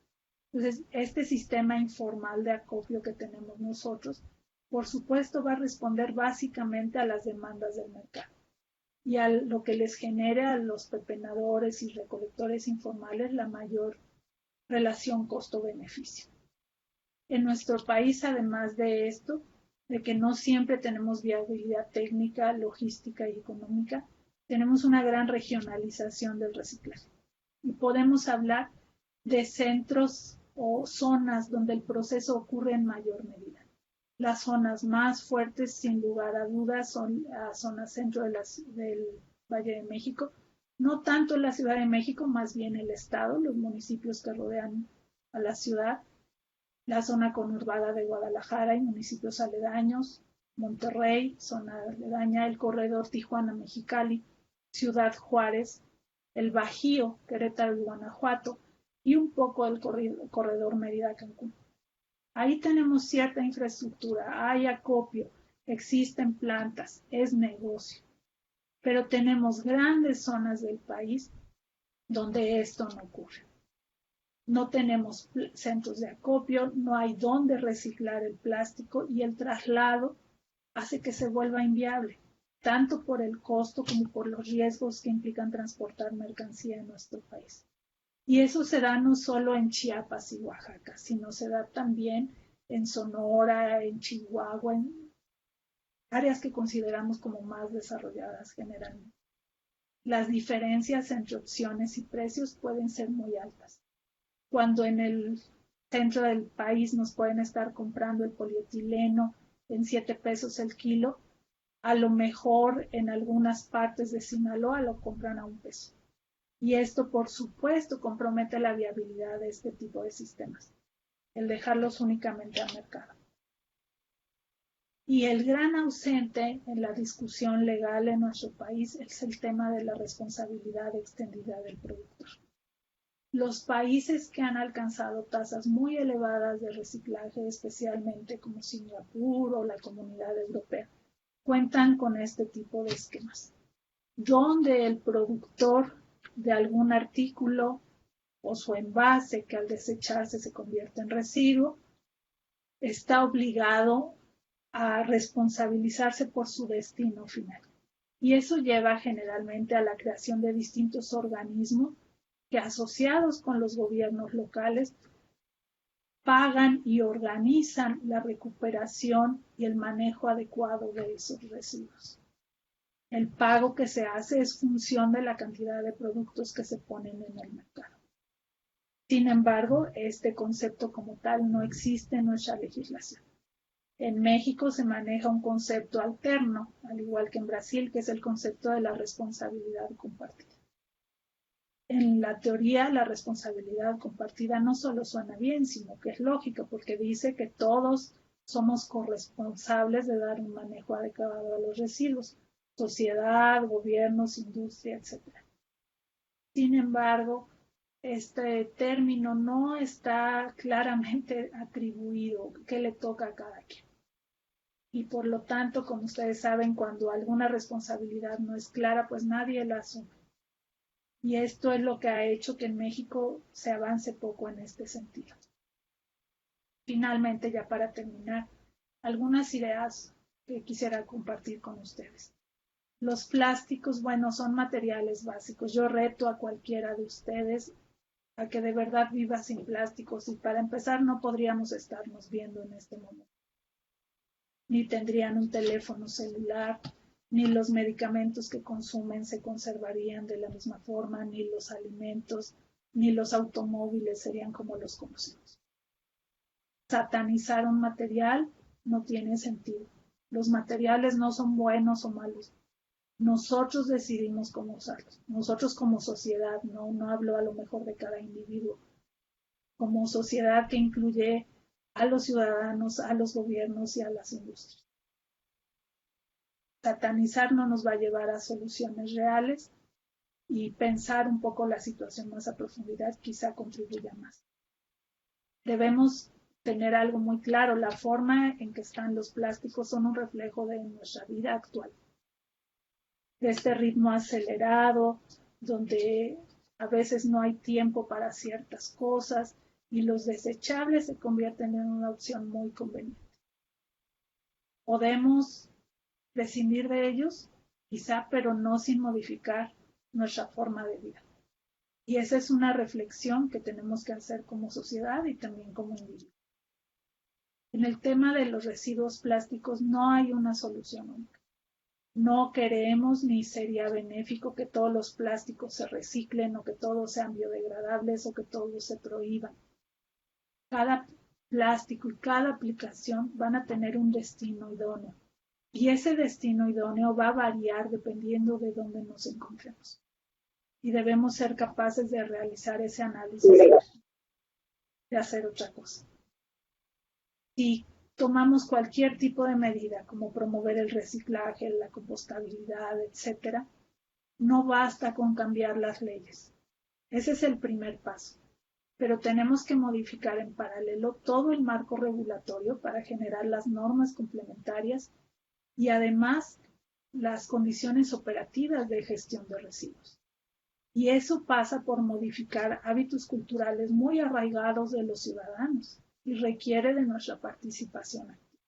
Speaker 2: Entonces, este sistema informal de acopio que tenemos nosotros, por supuesto, va a responder básicamente a las demandas del mercado y a lo que les genere a los pepenadores y recolectores informales la mayor relación costo-beneficio. En nuestro país, además de esto, de que no siempre tenemos viabilidad técnica, logística y económica, tenemos una gran regionalización del reciclaje. Y podemos hablar de centros o zonas donde el proceso ocurre en mayor medida. Las zonas más fuertes, sin lugar a dudas, son la zona centro del Valle de México. No tanto la Ciudad de México, más bien el estado, los municipios que rodean a la ciudad, la zona conurbada de Guadalajara y municipios aledaños, Monterrey, zona aledaña, el corredor Tijuana-Mexicali, Ciudad Juárez, el Bajío, Querétaro y Guanajuato, y un poco el corredor Mérida-Cancún. Ahí tenemos cierta infraestructura, hay acopio, existen plantas, es negocio, pero tenemos grandes zonas del país donde esto no ocurre. No tenemos centros de acopio, no hay dónde reciclar el plástico y el traslado hace que se vuelva inviable, tanto por el costo como por los riesgos que implican transportar mercancía en nuestro país. Y eso se da no solo en Chiapas y Oaxaca, sino se da también en Sonora, en Chihuahua, en áreas que consideramos como más desarrolladas generalmente. Las diferencias entre opciones y precios pueden ser muy altas. Cuando en el centro del país nos pueden estar comprando el polietileno en 7 pesos el kilo, a lo mejor en algunas partes de Sinaloa lo compran a 1 peso. Y esto, por supuesto, compromete la viabilidad de este tipo de sistemas, el dejarlos únicamente al mercado. Y el gran ausente en la discusión legal en nuestro país es el tema de la responsabilidad extendida del productor. Los países que han alcanzado tasas muy elevadas de reciclaje, especialmente como Singapur o la Comunidad Europea, cuentan con este tipo de esquemas, donde el productor de algún artículo o su envase que al desecharse se convierte en residuo, está obligado a responsabilizarse por su destino final. Y eso lleva generalmente a la creación de distintos organismos que, asociados con los gobiernos locales, pagan y organizan la recuperación y el manejo adecuado de esos residuos. El pago que se hace es función de la cantidad de productos que se ponen en el mercado. Sin embargo, este concepto como tal no existe en nuestra legislación. En México se maneja un concepto alterno, al igual que en Brasil, que es el concepto de la responsabilidad compartida. En la teoría, la responsabilidad compartida no solo suena bien, sino que es lógico, porque dice que todos somos corresponsables de dar un manejo adecuado a los residuos, sociedad, gobiernos, industria, etc. Sin embargo, este término no está claramente atribuido, qué le toca a cada quien. Y por lo tanto, como ustedes saben, cuando alguna responsabilidad no es clara, pues nadie la asume. Y esto es lo que ha hecho que en México se avance poco en este sentido. Finalmente, ya para terminar, algunas ideas que quisiera compartir con ustedes. Los plásticos, bueno, son materiales básicos. Yo reto a cualquiera de ustedes a que de verdad viva sin plásticos, y para empezar no podríamos estarnos viendo en este momento. Ni tendrían un teléfono celular, ni los medicamentos que consumen se conservarían de la misma forma, ni los alimentos, ni los automóviles serían como los conocemos. Satanizar un material no tiene sentido. Los materiales no son buenos o malos. Nosotros decidimos cómo usarlos. Nosotros como sociedad, no hablo a lo mejor de cada individuo, como sociedad que incluye a los ciudadanos, a los gobiernos y a las industrias. Satanizar no nos va a llevar a soluciones reales, y pensar un poco la situación más a profundidad quizá contribuya más. Debemos tener algo muy claro: la forma en que están los plásticos son un reflejo de nuestra vida actual, de este ritmo acelerado, donde a veces no hay tiempo para ciertas cosas y los desechables se convierten en una opción muy conveniente. Podemos prescindir de ellos, quizá, pero no sin modificar nuestra forma de vida. Y esa es una reflexión que tenemos que hacer como sociedad y también como individuos. En el tema de los residuos plásticos no hay una solución única. No queremos ni sería benéfico que todos los plásticos se reciclen, o que todos sean biodegradables, o que todos se prohíban. Cada plástico y cada aplicación van a tener un destino idóneo. Y ese destino idóneo va a variar dependiendo de dónde nos encontremos. Y debemos ser capaces de realizar ese análisis, de hacer otra cosa. Si tomamos cualquier tipo de medida, como promover el reciclaje, la compostabilidad, etc., no basta con cambiar las leyes. Ese es el primer paso. Pero tenemos que modificar en paralelo todo el marco regulatorio para generar las normas complementarias y además las condiciones operativas de gestión de residuos. Y eso pasa por modificar hábitos culturales muy arraigados de los ciudadanos y requiere de nuestra participación activa.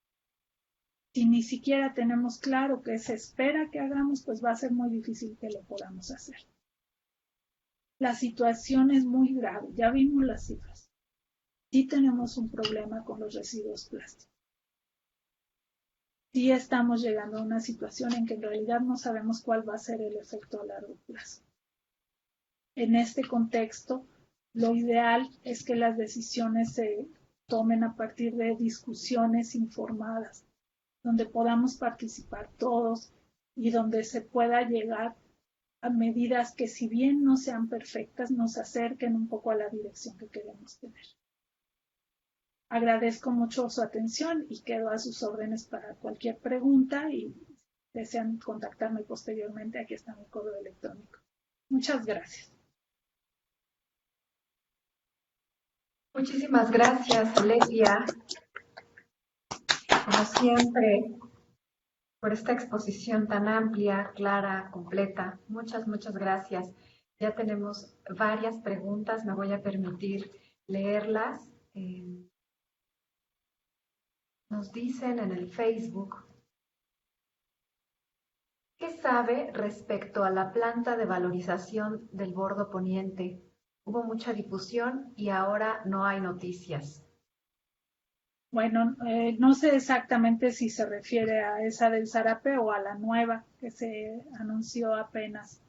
Speaker 2: Si ni siquiera tenemos claro qué se espera que hagamos, pues va a ser muy difícil que lo podamos hacer. La situación es muy grave, ya vimos las cifras. Sí tenemos un problema con los residuos plásticos. Sí estamos llegando a una situación en que en realidad no sabemos cuál va a ser el efecto a largo plazo. En este contexto, lo ideal es que las decisiones se tomen a partir de discusiones informadas, donde podamos participar todos y donde se pueda llegar a medidas que, si bien no sean perfectas, nos acerquen un poco a la dirección que queremos tener. Agradezco mucho su atención y quedo a sus órdenes para cualquier pregunta, y desean contactarme posteriormente, aquí está mi correo electrónico. Muchas gracias.
Speaker 1: Muchísimas gracias, Letia, como siempre, por esta exposición tan amplia, clara, completa. Muchas, muchas gracias. Ya tenemos varias preguntas, me voy a permitir leerlas. Nos dicen en el Facebook: ¿qué sabe respecto a la planta de valorización del Bordo Poniente? Hubo mucha difusión y ahora no hay noticias.
Speaker 2: Bueno, no sé exactamente si se refiere a esa del Zarape o a la nueva que se anunció apenas,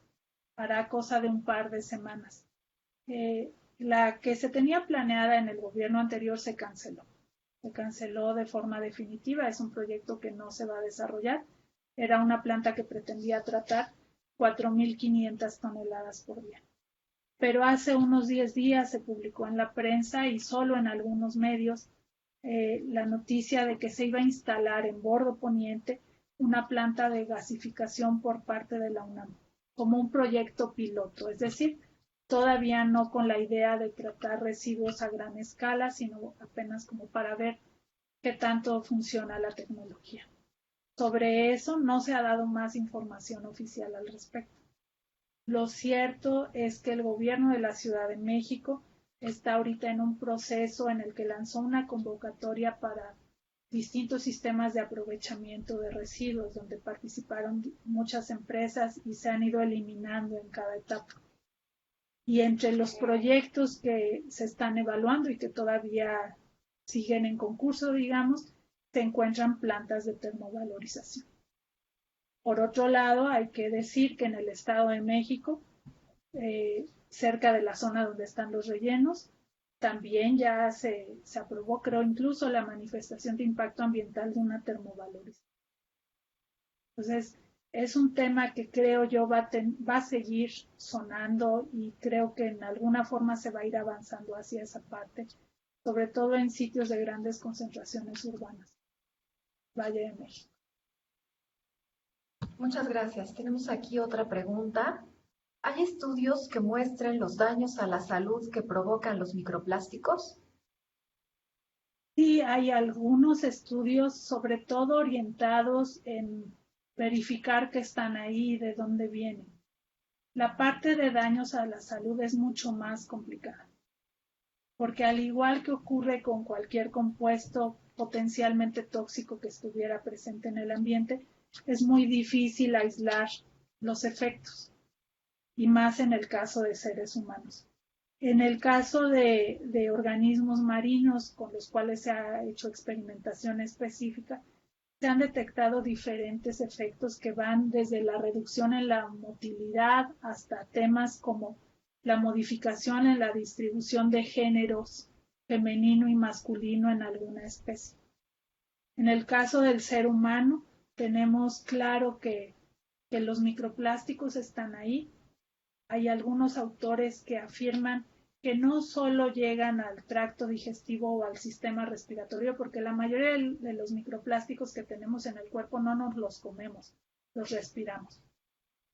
Speaker 2: para cosa de un par de semanas. La que se tenía planeada en el gobierno anterior se canceló. Se canceló de forma definitiva, es un proyecto que no se va a desarrollar. Era una planta que pretendía tratar 4.500 toneladas por día. Pero hace unos 10 días se publicó en la prensa y solo en algunos medios la noticia de que se iba a instalar en Bordo Poniente una planta de gasificación por parte de la UNAM, como un proyecto piloto, es decir, todavía no con la idea de tratar residuos a gran escala, sino apenas como para ver qué tanto funciona la tecnología. Sobre eso no se ha dado más información oficial al respecto. Lo cierto es que el gobierno de la Ciudad de México está ahorita en un proceso en el que lanzó una convocatoria para distintos sistemas de aprovechamiento de residuos, donde participaron muchas empresas y se han ido eliminando en cada etapa. Y entre los proyectos que se están evaluando y que todavía siguen en concurso, digamos, se encuentran plantas de termovalorización. Por otro lado, hay que decir que en el Estado de México, cerca de la zona donde están los rellenos, también ya se aprobó, creo, incluso la manifestación de impacto ambiental de una termovalorización. Entonces, es un tema que creo yo va a seguir sonando y creo que en alguna forma se va a ir avanzando hacia esa parte, sobre todo en sitios de grandes concentraciones urbanas. Valle de México.
Speaker 1: Muchas gracias. Tenemos aquí otra pregunta. ¿Hay estudios que muestren los daños a la salud que provocan los microplásticos?
Speaker 2: Sí, hay algunos estudios, sobre todo orientados en verificar que están ahí y de dónde vienen. La parte de daños a la salud es mucho más complicada, porque al igual que ocurre con cualquier compuesto potencialmente tóxico que estuviera presente en el ambiente, es muy difícil aislar los efectos, y más en el caso de seres humanos. En el caso de organismos marinos con los cuales se ha hecho experimentación específica, se han detectado diferentes efectos que van desde la reducción en la motilidad hasta temas como la modificación en la distribución de géneros femenino y masculino en alguna especie. En el caso del ser humano, tenemos claro que los microplásticos están ahí. Hay algunos autores que afirman que no solo llegan al tracto digestivo o al sistema respiratorio, porque la mayoría de los microplásticos que tenemos en el cuerpo no nos los comemos, los respiramos.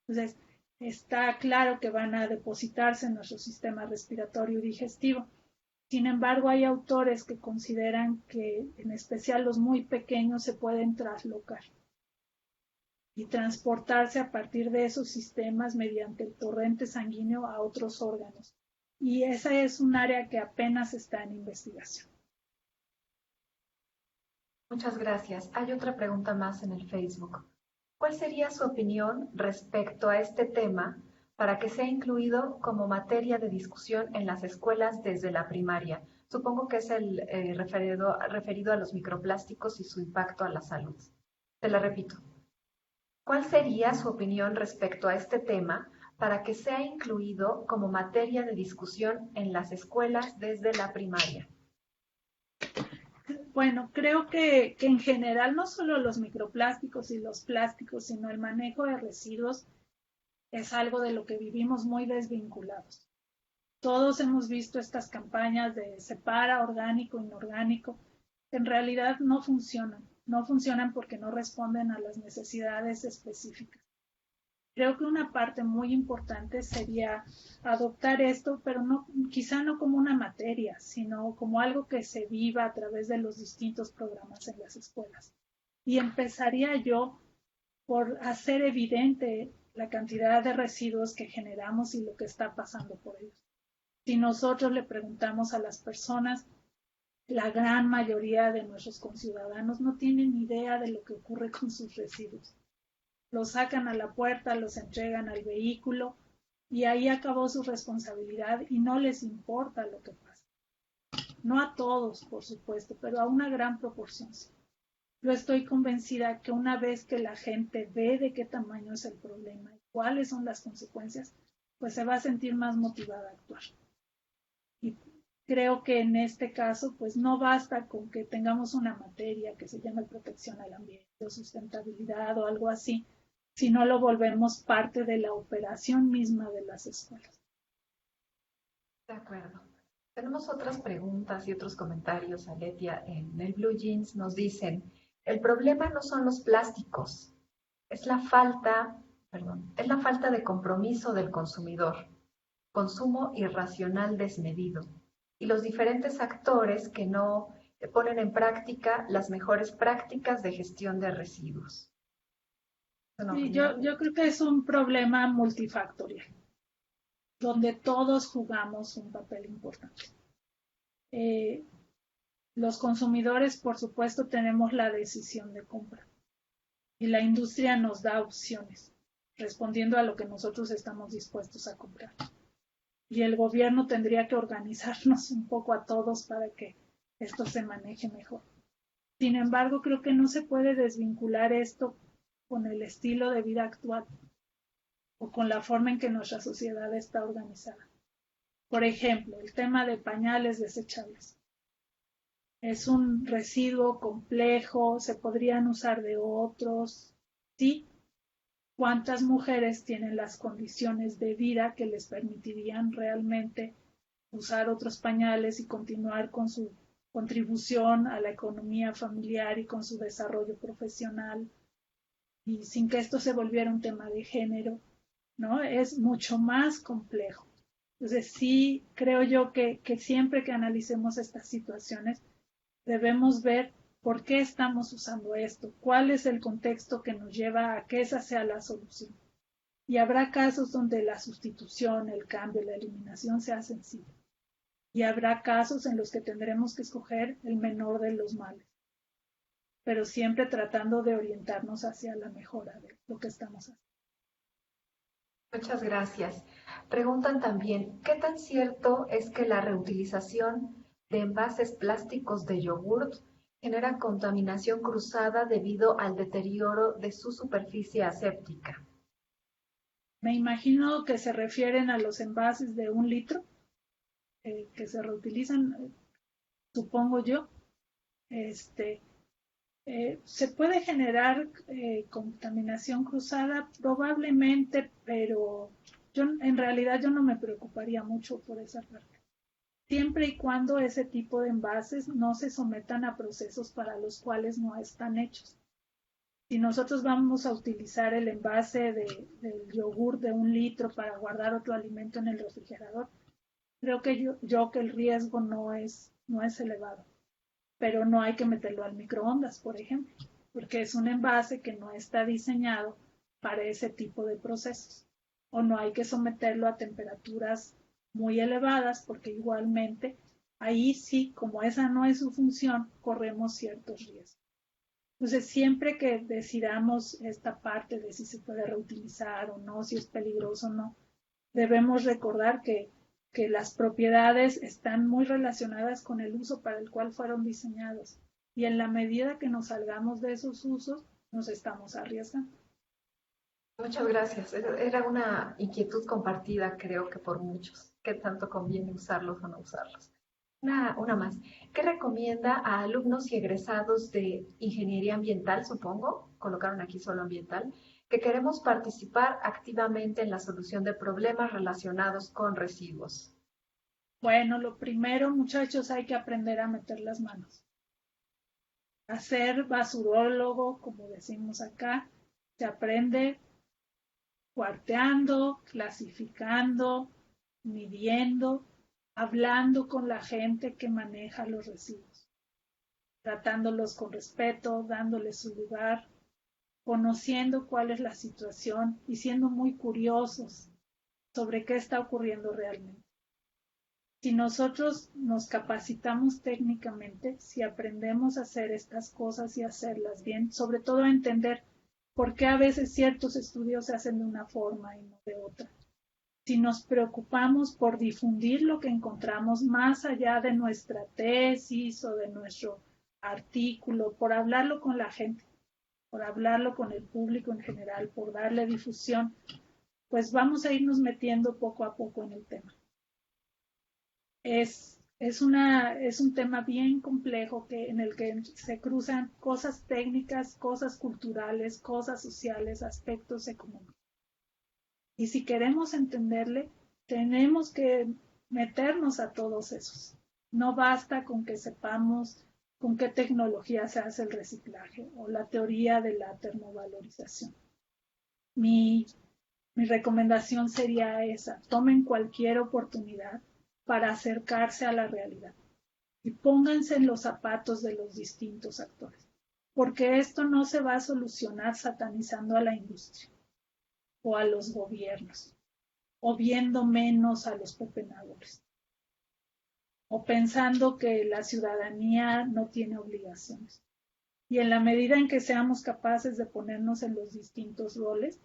Speaker 2: Entonces, está claro que van a depositarse en nuestro sistema respiratorio y digestivo. Sin embargo, hay autores que consideran que, en especial los muy pequeños, se pueden traslocar y transportarse a partir de esos sistemas mediante el torrente sanguíneo a otros órganos. Y esa es un área que apenas está en investigación.
Speaker 1: Muchas gracias. Hay otra pregunta más en el Facebook. ¿Cuál sería su opinión respecto a este tema para que sea incluido como materia de discusión en las escuelas desde la primaria? Supongo que es el referido a los microplásticos y su impacto a la salud. Te la repito. ¿Cuál sería su opinión respecto a este tema para que sea incluido como materia de discusión en las escuelas desde la primaria?
Speaker 2: Bueno, creo que en general no solo los microplásticos y los plásticos, sino el manejo de residuos es algo de lo que vivimos muy desvinculados. Todos hemos visto estas campañas de separa orgánico, inorgánico, que en realidad no funcionan. No funcionan porque no responden a las necesidades específicas. Creo que una parte muy importante sería adoptar esto, pero no, quizá no como una materia, sino como algo que se viva a través de los distintos programas en las escuelas. Y empezaría yo por hacer evidente la cantidad de residuos que generamos y lo que está pasando por ellos. Si nosotros le preguntamos a las personas, la gran mayoría de nuestros conciudadanos no tienen idea de lo que ocurre con sus residuos. Los sacan a la puerta, los entregan al vehículo y ahí acabó su responsabilidad y no les importa lo que pasa. No a todos, por supuesto, pero a una gran proporción. Yo estoy convencida que una vez que la gente ve de qué tamaño es el problema y cuáles son las consecuencias, pues se va a sentir más motivada a actuar. Y creo que en este caso, pues no basta con que tengamos una materia que se llame protección al ambiente o sustentabilidad o algo así, si no lo volvemos parte de la operación misma de las escuelas.
Speaker 1: De acuerdo. Tenemos otras preguntas y otros comentarios, Aletia. En el Blue Jeans nos dicen, el problema no son los plásticos, es la falta de compromiso del consumidor, consumo irracional desmedido y los diferentes actores que no ponen en práctica las mejores prácticas de gestión de residuos.
Speaker 2: Sí, yo creo que es un problema multifactorial, donde todos jugamos un papel importante. Los consumidores, por supuesto, tenemos la decisión de compra y la industria nos da opciones, respondiendo a lo que nosotros estamos dispuestos a comprar. y el gobierno tendría que organizarnos un poco a todos para que esto se maneje mejor. Sin embargo, creo que no se puede desvincular esto con el estilo de vida actual o con la forma en que nuestra sociedad está organizada. Por ejemplo, el tema de pañales desechables. Es un residuo complejo, se podrían usar de otros, ¿sí? ¿Cuántas mujeres tienen las condiciones de vida que les permitirían realmente usar otros pañales y continuar con su contribución a la economía familiar y con su desarrollo profesional, y sin que esto se volviera un tema de género, ¿no? Es mucho más complejo. Entonces, sí, creo yo que siempre que analicemos estas situaciones, debemos ver por qué estamos usando esto, cuál es el contexto que nos lleva a que esa sea la solución. Y habrá casos donde la sustitución, el cambio, la eliminación sea sencilla. Y habrá casos en los que tendremos que escoger el menor de los males, pero siempre tratando de orientarnos hacia la mejora de lo que estamos haciendo.
Speaker 1: Muchas gracias. Preguntan también, ¿qué tan cierto es que la reutilización de envases plásticos de yogurt genera contaminación cruzada debido al deterioro de su superficie aséptica?
Speaker 2: Me imagino que se refieren a los envases de 1 litro que se reutilizan, supongo yo. Se puede generar contaminación cruzada probablemente, pero en realidad yo no me preocuparía mucho por esa parte. Siempre y cuando ese tipo de envases no se sometan a procesos para los cuales no están hechos. Si nosotros vamos a utilizar el envase del yogur de 1 litro para guardar otro alimento en el refrigerador, creo que yo que el riesgo no es elevado. Pero no hay que meterlo al microondas, por ejemplo, porque es un envase que no está diseñado para ese tipo de procesos. O no hay que someterlo a temperaturas muy elevadas, porque igualmente ahí sí, como esa no es su función, corremos ciertos riesgos. Entonces, siempre que decidamos esta parte de si se puede reutilizar o no, si es peligroso o no, debemos recordar que las propiedades están muy relacionadas con el uso para el cual fueron diseñados. Y en la medida que nos salgamos de esos usos, nos estamos arriesgando.
Speaker 1: Muchas gracias. Era una inquietud compartida, creo que por muchos. ¿Qué tanto conviene usarlos o no usarlos? Una más. ¿Qué recomienda a alumnos y egresados de ingeniería ambiental, supongo? Colocaron aquí solo ambiental, que queremos participar activamente en la solución de problemas relacionados con residuos.
Speaker 2: Bueno, lo primero, muchachos, hay que aprender a meter las manos. A ser basurólogo, como decimos acá, se aprende cuarteando, clasificando, midiendo, hablando con la gente que maneja los residuos, tratándolos con respeto, dándoles su lugar, conociendo cuál es la situación y siendo muy curiosos sobre qué está ocurriendo realmente. Si nosotros nos capacitamos técnicamente, si aprendemos a hacer estas cosas y hacerlas bien, sobre todo a entender por qué a veces ciertos estudios se hacen de una forma y no de otra. Si nos preocupamos por difundir lo que encontramos más allá de nuestra tesis o de nuestro artículo, por hablarlo con la gente, por hablarlo con el público en general, por darle difusión, pues vamos a irnos metiendo poco a poco en el tema. Es un tema bien complejo en el que se cruzan cosas técnicas, cosas culturales, cosas sociales, aspectos económicos. Y si queremos entenderle, tenemos que meternos a todos esos. No basta con que sepamos con qué tecnología se hace el reciclaje o la teoría de la termovalorización. Mi recomendación sería esa: tomen cualquier oportunidad para acercarse a la realidad y pónganse en los zapatos de los distintos actores, porque esto no se va a solucionar satanizando a la industria o a los gobiernos, o viendo menos a los pepenadores, o pensando que la ciudadanía no tiene obligaciones. Y en la medida en que seamos capaces de ponernos en los distintos roles,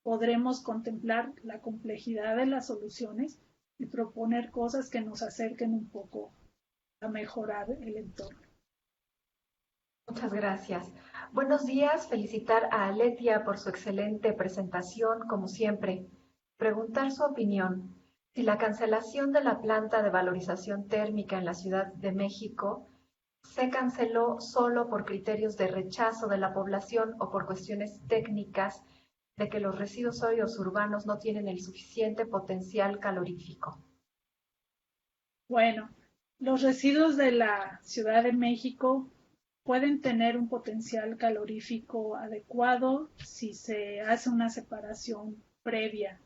Speaker 2: podremos contemplar la complejidad de las soluciones y proponer cosas que nos acerquen un poco a mejorar el entorno.
Speaker 1: Muchas gracias. Buenos días, felicitar a Aletia por su excelente presentación, como siempre. Preguntar su opinión. Si la cancelación de la planta de valorización térmica en la Ciudad de México se canceló solo por criterios de rechazo de la población o por cuestiones técnicas de que los residuos sólidos urbanos no tienen el suficiente potencial calorífico.
Speaker 2: Bueno, los residuos de la Ciudad de México pueden tener un potencial calorífico adecuado si se hace una separación previa,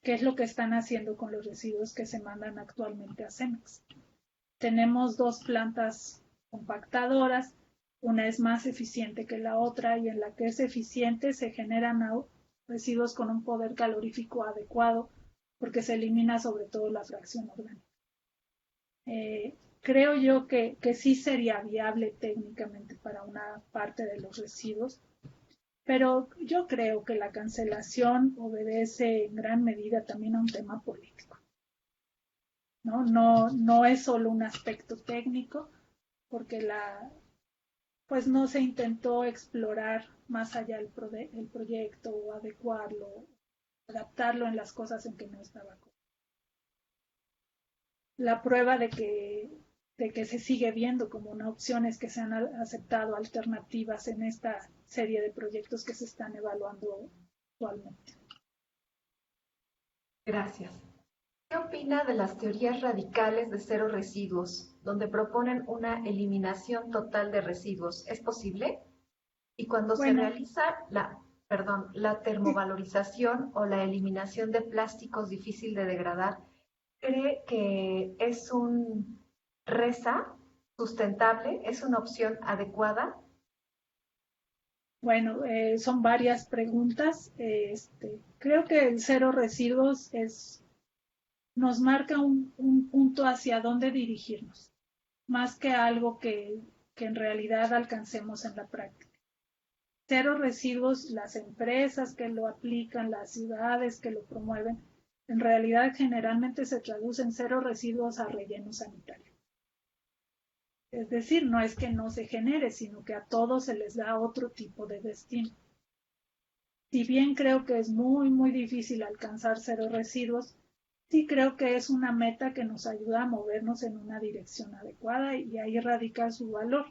Speaker 2: que es lo que están haciendo con los residuos que se mandan actualmente a Cemex. Tenemos dos plantas compactadoras, una es más eficiente que la otra y en la que es eficiente se generan residuos con un poder calorífico adecuado porque se elimina sobre todo la fracción orgánica. Creo yo que sí sería viable técnicamente para una parte de los residuos, pero yo creo que la cancelación obedece en gran medida también a un tema político. No es solo un aspecto técnico, porque pues no se intentó explorar más allá el proyecto o adecuarlo, adaptarlo en las cosas en que no estaba. La prueba de que se sigue viendo como una opción es que se han aceptado alternativas en esta serie de proyectos que se están evaluando actualmente.
Speaker 1: Gracias. ¿Qué opina de las teorías radicales de cero residuos, donde proponen una eliminación total de residuos? ¿Es posible? Y cuando se realiza la termovalorización o la eliminación de plásticos difícil de degradar, ¿cree que es un resa sustentable? ¿Es una opción adecuada?
Speaker 2: Bueno, son varias preguntas. Creo que el cero residuos nos marca un punto hacia dónde dirigirnos, más que algo que en realidad alcancemos en la práctica. Cero residuos, las empresas que lo aplican, las ciudades que lo promueven, en realidad generalmente se traduce en cero residuos a relleno sanitario. Es decir, no es que no se genere, sino que a todos se les da otro tipo de destino. Si bien creo que es muy, muy difícil alcanzar cero residuos, sí creo que es una meta que nos ayuda a movernos en una dirección adecuada y ahí radica su valor.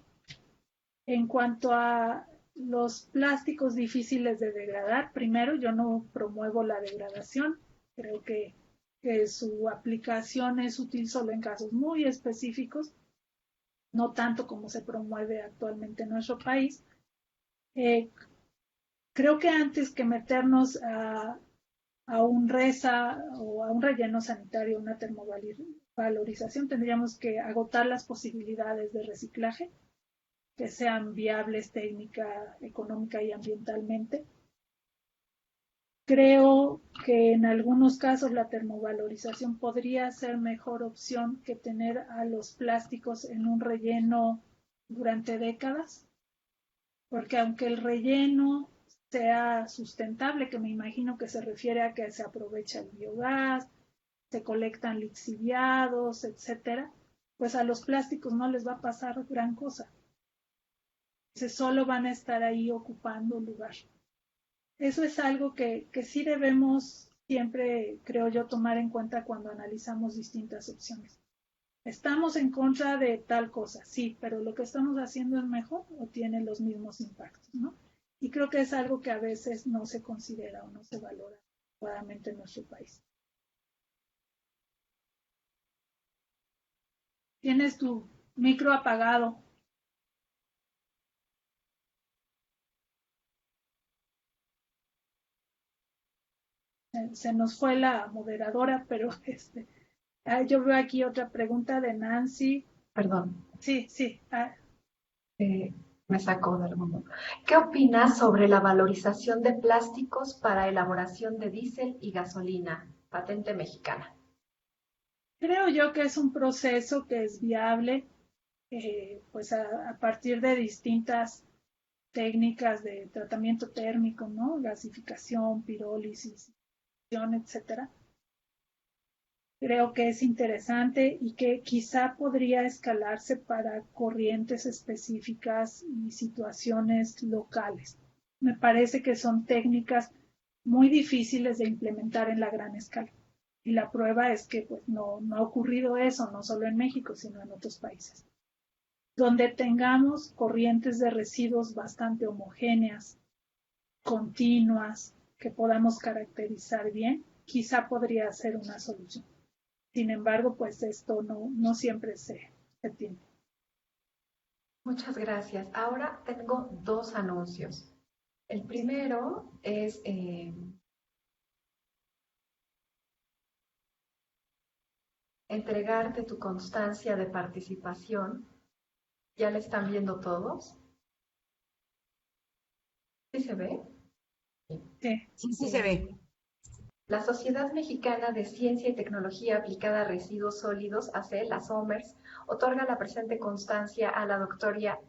Speaker 2: En cuanto a los plásticos difíciles de degradar, primero, yo no promuevo la degradación. Creo que su aplicación es útil solo en casos muy específicos, no tanto como se promueve actualmente en nuestro país. Creo que antes que meternos a un resa o a un relleno sanitario, una termovalorización, tendríamos que agotar las posibilidades de reciclaje que sean viables técnica, económica y ambientalmente. Creo que en algunos casos la termovalorización podría ser mejor opción que tener a los plásticos en un relleno durante décadas, porque aunque el relleno sea sustentable, que me imagino que se refiere a que se aprovecha el biogás, se colectan lixiviados, etcétera, pues a los plásticos no les va a pasar gran cosa. Solo van a estar ahí ocupando lugar. Eso es algo que sí debemos siempre, creo yo, tomar en cuenta cuando analizamos distintas opciones. Estamos en contra de tal cosa, sí, pero lo que estamos haciendo es mejor o tiene los mismos impactos, ¿no? Y creo que es algo que a veces no se considera o no se valora adecuadamente en nuestro país. Tienes tu micro apagado. Se nos fue la moderadora, pero yo veo aquí otra pregunta de Nancy.
Speaker 1: Perdón.
Speaker 2: Sí.
Speaker 1: Me sacó del mundo. ¿Qué opinas sobre la valorización de plásticos para elaboración de diésel y gasolina? Patente mexicana.
Speaker 2: Creo yo que es un proceso que es viable, pues a partir de distintas técnicas de tratamiento térmico, ¿no? Gasificación, pirólisis, etcétera. Creo que es interesante y que quizá podría escalarse para corrientes específicas y situaciones locales. Me parece que son técnicas muy difíciles de implementar en la gran escala. Y la prueba es que pues, no ha ocurrido eso, no solo en México, sino en otros países. Donde tengamos corrientes de residuos bastante homogéneas, continuas, que podamos caracterizar bien, quizá podría ser una solución. Sin embargo, pues esto no siempre se tiene.
Speaker 1: Muchas gracias. Ahora tengo dos anuncios. El primero es entregarte tu constancia de participación. ¿Ya la están viendo todos? ¿Sí se ve?
Speaker 2: Sí.
Speaker 3: Sí se ve.
Speaker 1: La Sociedad Mexicana de Ciencia y Tecnología Aplicada a Residuos Sólidos, ACE, la SOMERS, otorga la presente constancia a la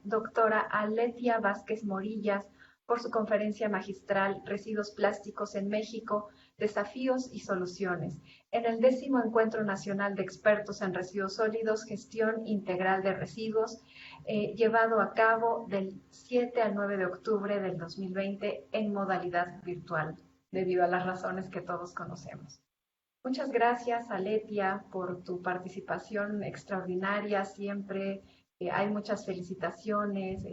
Speaker 1: doctora Aletia Vázquez Morillas por su conferencia magistral Residuos Plásticos en México, Desafíos y Soluciones, en el 10º Encuentro Nacional de Expertos en Residuos Sólidos, Gestión Integral de Residuos, llevado a cabo del 7 al 9 de octubre del 2020 en modalidad virtual, debido a las razones que todos conocemos. Muchas gracias, Aletia, por tu participación extraordinaria siempre. Hay muchas felicitaciones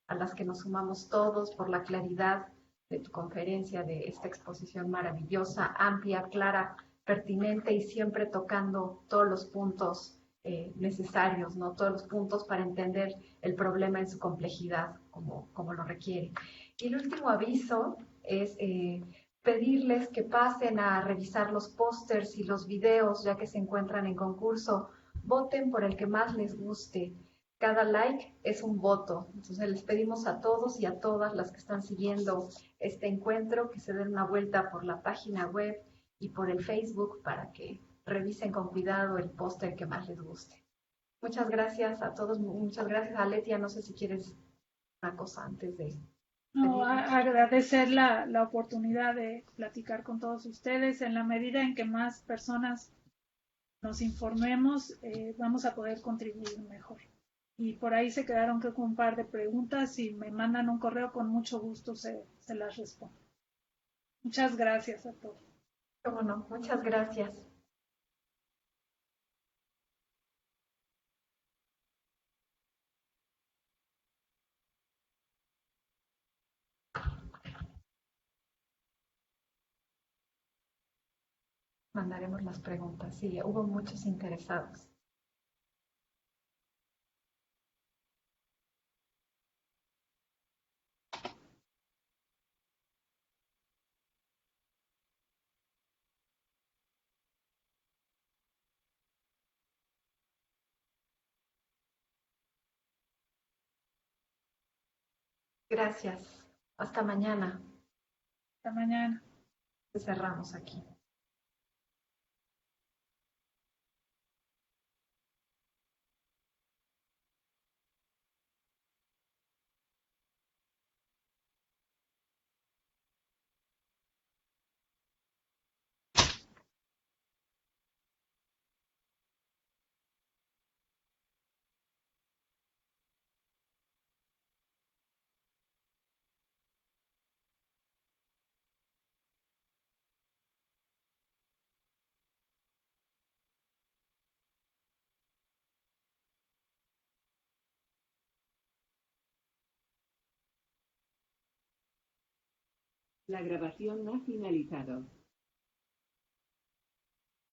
Speaker 1: a las que nos sumamos todos por la claridad de tu conferencia, de esta exposición maravillosa, amplia, clara, pertinente y siempre tocando todos los puntos necesarios, ¿no? Todos los puntos para entender el problema en su complejidad, como lo requiere. Y el último aviso es pedirles que pasen a revisar los pósters y los videos ya que se encuentran en concurso. Voten por el que más les guste. Cada like es un voto. Entonces les pedimos a todos y a todas las que están siguiendo este encuentro que se den una vuelta por la página web y por el Facebook para que revisen con cuidado el póster que más les guste. Muchas gracias a todos. Muchas gracias a Letia. No sé si quieres una cosa antes de
Speaker 2: No,
Speaker 1: pedirnos.
Speaker 2: agradecer la oportunidad de platicar con todos ustedes. En la medida en que más personas nos informemos, vamos a poder contribuir mejor. Y por ahí se quedaron creo con un par de preguntas. Si me mandan un correo, con mucho gusto se las respondo. Muchas gracias a todos.
Speaker 1: Cómo no, muchas gracias. Mandaremos las preguntas. Sí, hubo muchos interesados. Gracias. Hasta mañana.
Speaker 2: Hasta mañana.
Speaker 1: Cerramos aquí.
Speaker 4: La grabación ha finalizado.